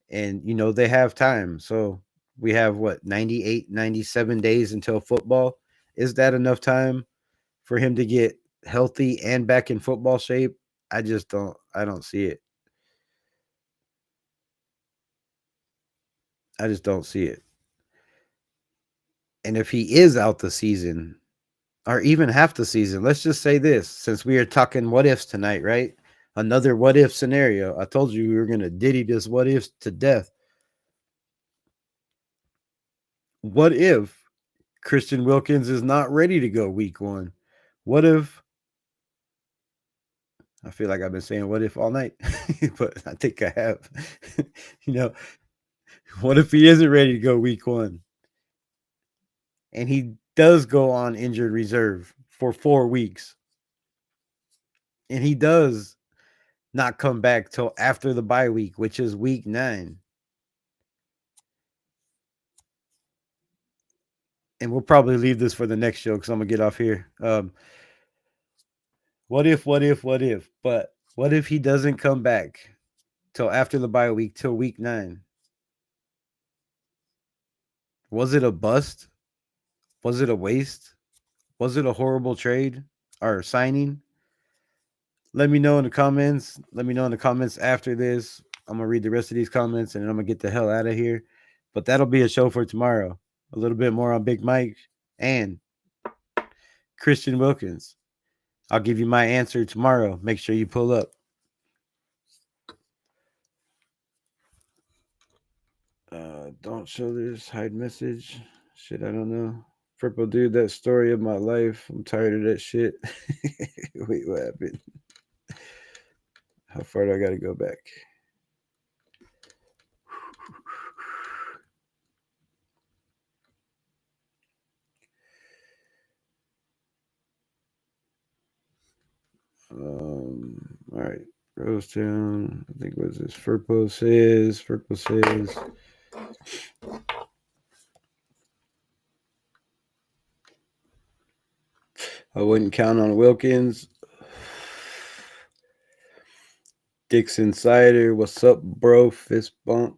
and, they have time. So we have, 98, 97 days until football. Is that enough time for him to get healthy and back in football shape? I don't see it. I just don't see it. And if he is out the season, or even half the season, let's just say this, since we are talking what ifs tonight, right? Another what if scenario. I told you we were going to diddy this what ifs to death. What if Christian Wilkins is not ready to go week 1? What if, I feel like I've been saying what if all night, but I think I have. What if he isn't ready to go week 1? And he does go on injured reserve for 4 weeks. And he does not come back till after the bye week, which is week 9. And we'll probably leave this for the next show because I'm going to get off here. What if? But what if he doesn't come back till after the bye week, till week 9? Was it a bust? Was it a waste? Was it a horrible trade or signing? Let me know in the comments. Let me know in the comments after this. I'm going to read the rest of these comments and then I'm going to get the hell out of here. But that'll be a show for tomorrow. A little bit more on Big Mike and Christian Wilkins. I'll give you my answer tomorrow. Make sure you pull up. Don't show this. Hide message. Shit, I don't know. Purple dude, that story of my life. I'm tired of that shit. Wait, what happened? How far do I got to go back? All right. Rosetown. I think what is this? Furpo says. I wouldn't count on Wilkins. Dixon Cider. What's up, bro? Fist bump.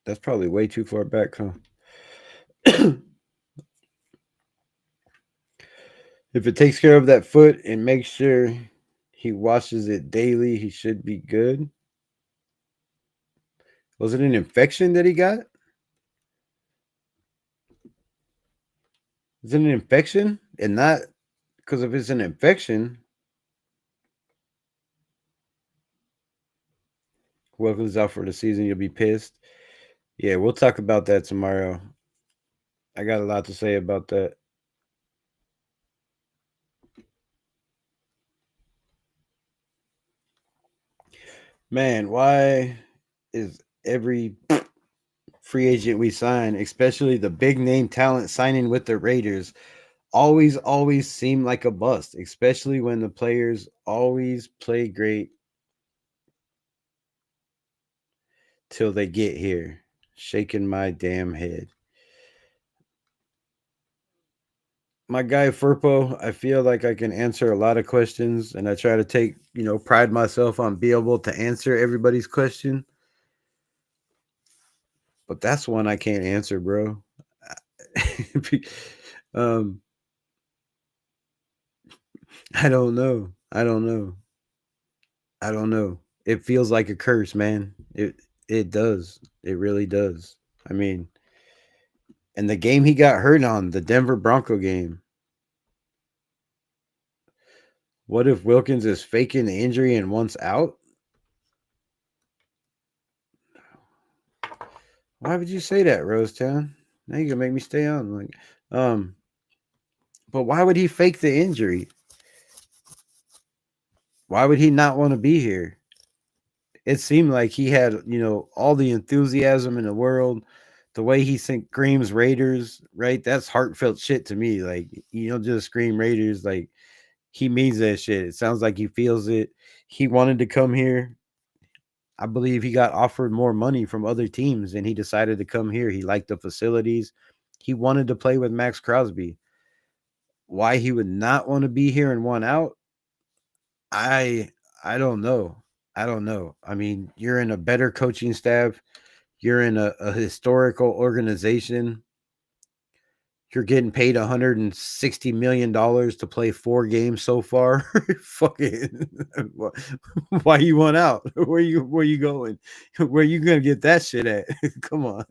That's probably way too far back, huh? If it takes care of that foot and makes sure he washes it daily, he should be good. Was it an infection that he got? Is it an infection? And not because if it's an infection, Wilkins out for the season, you'll be pissed. Yeah, we'll talk about that tomorrow. I got a lot to say about that. Man, why is every free agent we sign, especially the big name talent signing with the Raiders, always seem like a bust, especially when the players always play great till they get here? Shaking my damn head. My guy Furpo, I feel like I can answer a lot of questions, and I try to take, pride myself on being able to answer everybody's question. But that's one I can't answer, bro. um, I don't know. I don't know. I don't know. It feels like a curse, man. It does. It really does. I mean, and the game he got hurt on, the Denver Bronco game. What if Wilkins is faking the injury and wants out? Why would you say that, Rosetown? Now you're gonna make me stay on. Like, but why would he fake the injury? Why would he not want to be here? It seemed like he had, all the enthusiasm in the world. The way he screams Raiders, right? That's heartfelt shit to me. Like, you don't just scream Raiders. Like, he means that shit. It sounds like he feels it. He wanted to come here. I believe he got offered more money from other teams and he decided to come here. He liked the facilities. He wanted to play with Max Crosby. Why he would not want to be here and want out? I don't know. I don't know. I mean, you're in a better coaching staff. You're in a historical organization. You're getting paid $160 million to play 4 games so far. Fucking, why you want out? Where you going? Where you gonna get that shit at? Come on.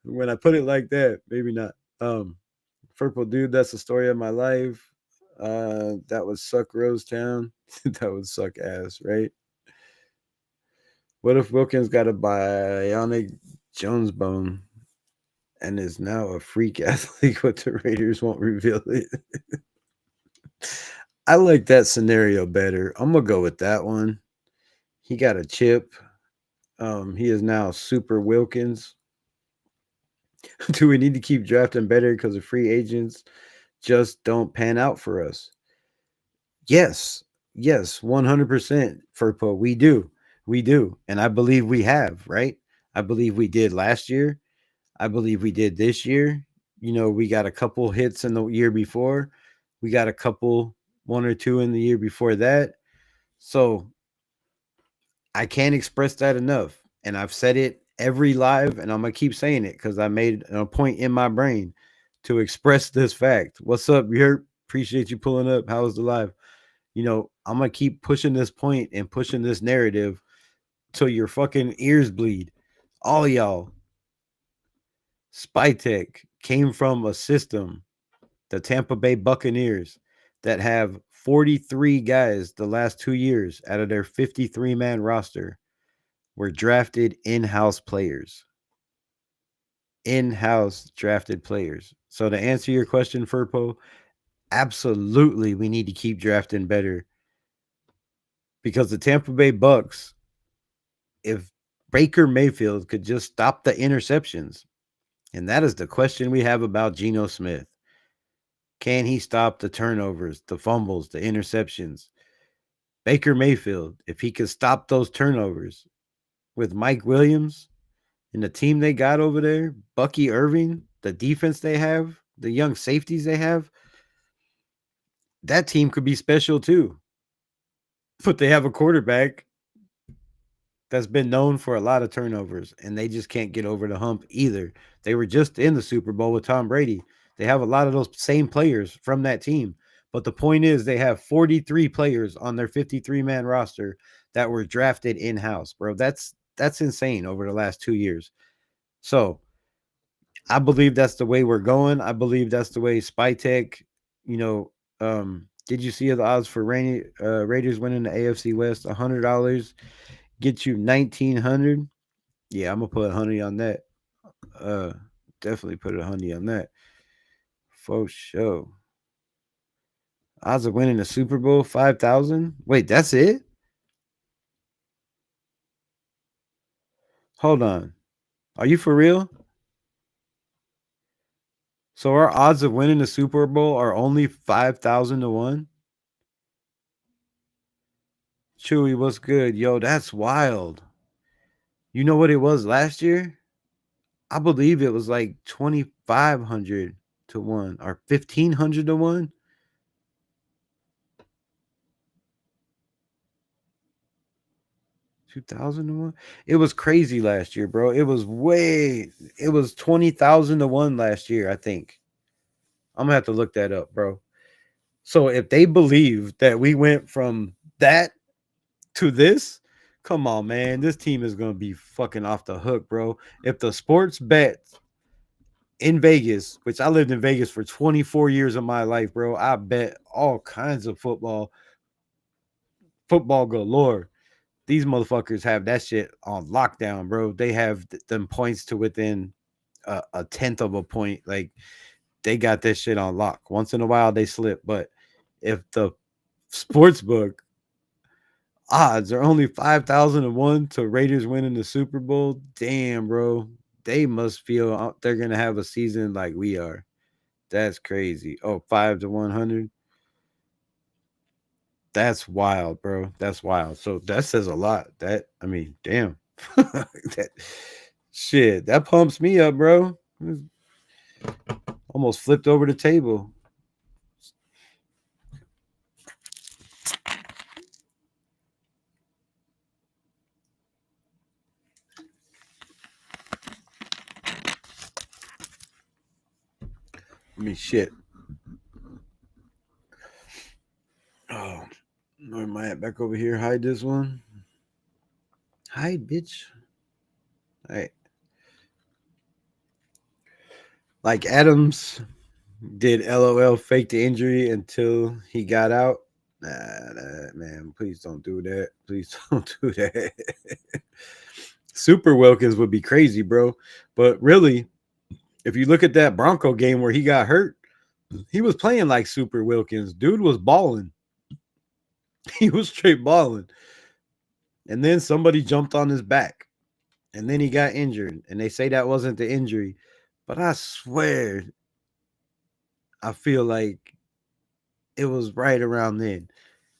When I put it like that, maybe not. Purple dude, that's the story of my life. That would suck Rosetown. That would suck ass, right? What if Wilkins got a bionic Jones bone and is now a freak athlete, but the Raiders won't reveal it? I like that scenario better. I'm gonna go with that one. He got a chip. He is now Super Wilkins. Do we need to keep drafting better because the free agents just don't pan out for us? Yes, 100%, Furpo. We do, and I believe we have. Right? I believe we did last year. I believe we did this year. We got a couple hits in the year before. We got a couple, 1 or 2 in the year before that. So I can't express that enough. And I've said it every live, and I'm going to keep saying it because I made a point in my brain to express this fact. What's up, Yurt? Appreciate you pulling up. How's the live? I'm going to keep pushing this point and pushing this narrative till your fucking ears bleed. All y'all. Spytech came from a system, the Tampa Bay Buccaneers, that have 43 guys the last 2 years out of their 53-man roster were drafted in-house players. In-house drafted players. So to answer your question, Furpo, absolutely we need to keep drafting better. Because the Tampa Bay Bucks, if Baker Mayfield could just stop the interceptions, and that is the question we have about Geno Smith. Can he stop the turnovers, the fumbles, the interceptions? Baker Mayfield, if he could stop those turnovers with Mike Williams and the team they got over there, Bucky Irving, the defense they have, the young safeties they have, that team could be special too. But they have a quarterback that's been known for a lot of turnovers, and they just can't get over the hump either. They were just in the Super Bowl with Tom Brady. They have a lot of those same players from that team. But the point is they have 43 players on their 53-man roster that were drafted in-house, bro. That's insane over the last 2 years. So I believe that's the way we're going. I believe that's the way Spytech, did you see the odds for Raiders winning the AFC West? $100 get you 1,900. Yeah, I'm gonna put 100 on that. Definitely put 100 on that. For sure. Odds of winning the Super Bowl, 5,000. Wait, that's it? Hold on. Are you for real? So our odds of winning the Super Bowl are only 5,000 to 1? Chewy, what's good? Yo, that's wild. You know what it was last year? I believe it was like 2,500 to 1 or 1,500 to 1. 2,000 to 1. It was crazy last year, bro. It was 20,000 to 1 last year, I think. I'm gonna have to look that up, bro. So if they believe that we went from that to this, come on, man. This team is gonna be fucking off the hook, bro. If the sports bets in Vegas, which I lived in Vegas for 24 years of my life, bro, I bet all kinds of football galore. These motherfuckers have that shit on lockdown, bro. They have them points to within a tenth of a point. Like, they got this shit on lock. Once in a while, they slip. But if the sports book odds are only 5,000 to 1 to Raiders winning the Super Bowl, damn, bro. They must feel they're going to have a season like we are. That's crazy. Oh, 5 to 100. That's wild, bro. That's wild. So that says a lot. Damn. That shit, that pumps me up, bro. Almost flipped over the table. Shit. Oh, where am I at? Back over here. Hide this one. Hide, bitch. All right. Like Adams did LOL fake the injury until he got out. Nah, man, please don't do that. Please don't do that. Super Wilkins would be crazy, bro. But really, if you look at that Bronco game where he got hurt, he was playing like Super Wilkins. Dude was balling. He was straight balling. And then somebody jumped on his back. And then he got injured. And they say that wasn't the injury. But I swear, I feel like it was right around then.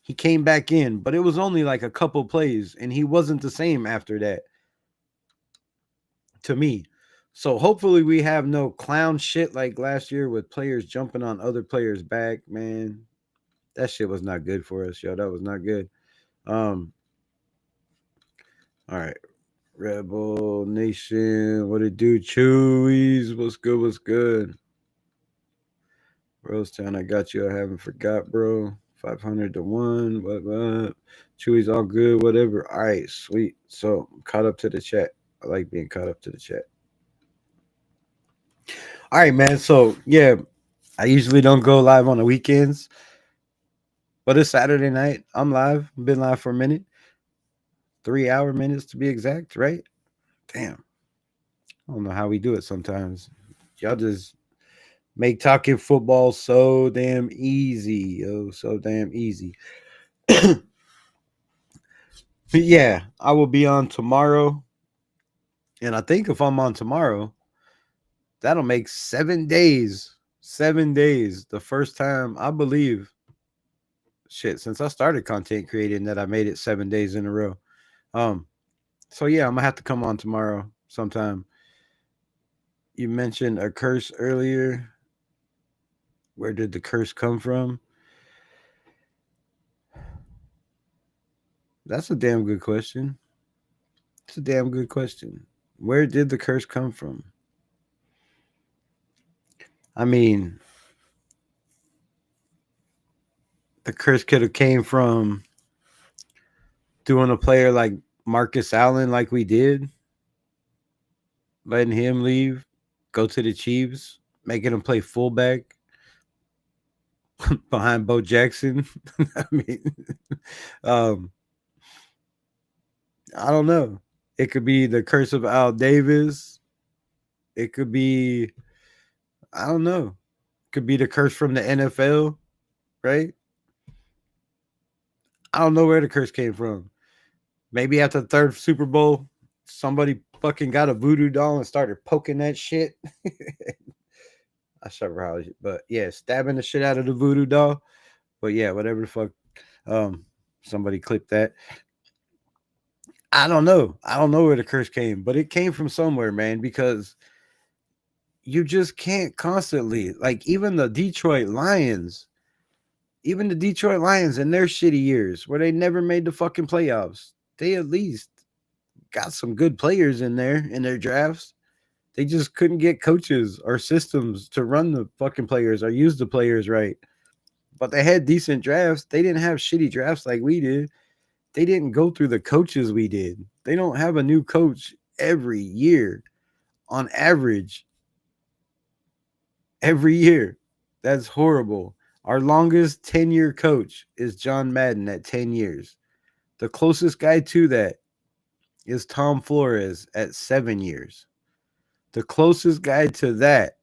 He came back in, but it was only like a couple plays. And he wasn't the same after that. To me. So hopefully we have no clown shit like last year with players jumping on other players' back, man. That shit was not good for us, yo. That was not good. All right. Rebel Nation, what it do? Chewies, what's good? What's good? Rosetown, I got you. I haven't forgot, bro. 500 to 1. What? Chewies, all good, whatever. All right, sweet. So I'm caught up to the chat. I like being caught up to the chat. All right, man. So yeah, I usually don't go live on the weekends, but it's Saturday night. I'm live. I've been live for a minute. 3 minutes to be exact, right? Damn. I don't know how we do it sometimes. Y'all just make talking football so damn easy. Oh, so damn easy. But yeah, I will be on tomorrow. And I think if I'm on tomorrow, that'll make 7 days. 7 days. The first time, I believe, since I started content creating, that I made it 7 days in a row. So yeah, I'm gonna have to come on tomorrow sometime. You mentioned a curse earlier. Where did the curse come from? That's a damn good question. It's a damn good question. Where did the curse come from? I mean, the curse could have came from doing a player like Marcus Allen like we did, letting him leave, go to the Chiefs, making him play fullback behind Bo Jackson. I mean, I don't know. It could be the curse of Al Davis. It could be, I don't know. It could be the curse from the NFL, right? I don't know where the curse came from. Maybe after the third Super Bowl, somebody fucking got a voodoo doll and started poking that shit. I should probably, but yeah, stabbing the shit out of the voodoo doll. But yeah, whatever the fuck. Somebody clipped that. I don't know. I don't know where the curse came, but it came from somewhere, man, because you just can't constantly, like, even the Detroit Lions in their shitty years where they never made the fucking playoffs, they at least got some good players in there in their drafts. They just couldn't get coaches or systems to run the fucking players or use the players right. But they had decent drafts. They didn't have shitty drafts like we did. They didn't go through the coaches we did. They don't have a new coach every year on average. Every year. That's horrible. Our longest 10-year coach is John Madden at 10 years. The closest guy to that is Tom Flores at 7 years. The closest guy to that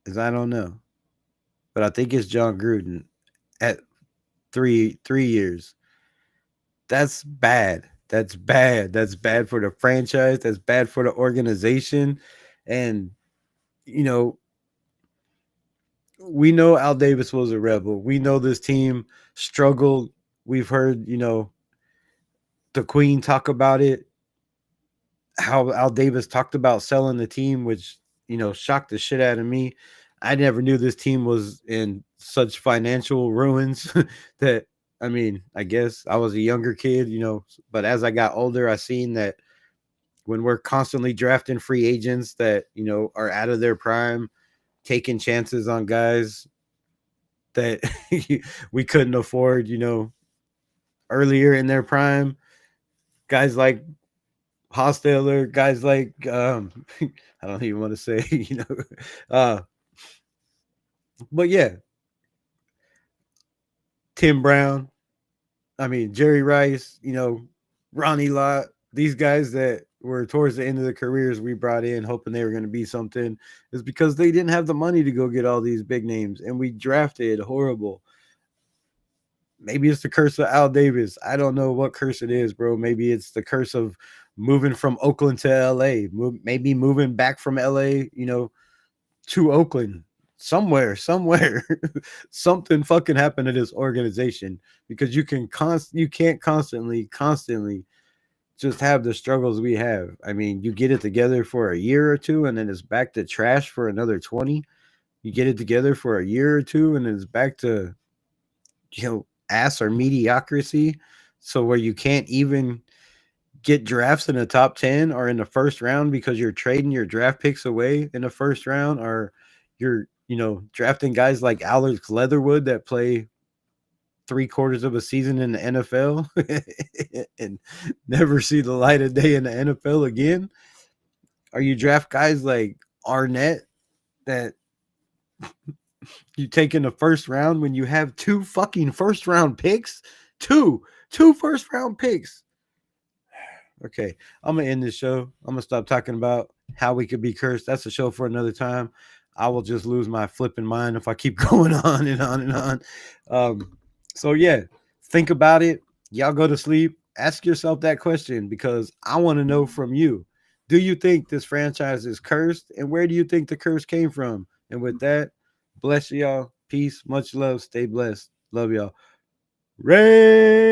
is, I don't know, but I think it's John Gruden at three years. That's bad. That's bad. That's bad for the franchise. That's bad for the organization. And, you know, we know Al Davis was a rebel. We know this team struggled. We've heard, you know, the Queen talk about it, how Al Davis talked about selling the team, which, you know, shocked the shit out of me. I never knew this team was in such financial ruins that, I mean, I guess I was a younger kid, you know, but as I got older, I seen that when we're constantly drafting free agents that, you know, are out of their prime, taking chances on guys that we couldn't afford, you know, earlier in their prime, guys like Hostetler, guys like I don't even want to say, you know, but yeah, Tim Brown, I mean Jerry Rice, you know, Ronnie Lott, these guys that were towards the end of their careers we brought in hoping they were going to be something, is because they didn't have the money to go get all these big names, and we drafted horrible. Maybe it's the curse of Al Davis. I don't know what curse it is, bro. Maybe it's the curse of moving from Oakland to LA. Maybe moving back from LA, you know, to Oakland. Somewhere. Something fucking happened to this organization, because you can't constantly just have the struggles we have. I mean, you get it together for a year or two and then it's back to trash for another 20. You get it together for a year or two and it's back to, you know, ass or mediocrity. So where you can't even get drafts in the top 10 or in the first round because you're trading your draft picks away in the first round, or you're, you know, drafting guys like Alex Leatherwood that play 3/4 of a season in the NFL and never see the light of day in the NFL again. Or you draft guys like Arnett that you take in the first round when you have 2 fucking first round picks. Two first round picks. Okay, I'm gonna end this show. I'm gonna stop talking about how we could be cursed. That's a show for another time. I will just lose my flipping mind if I keep going on and on and on. So yeah, think about it. Y'all go to sleep. Ask yourself that question, because I want to know from you. Do you think this franchise is cursed? And where do you think the curse came from? And with that, bless y'all. Peace. Much love. Stay blessed. Love y'all. Ray.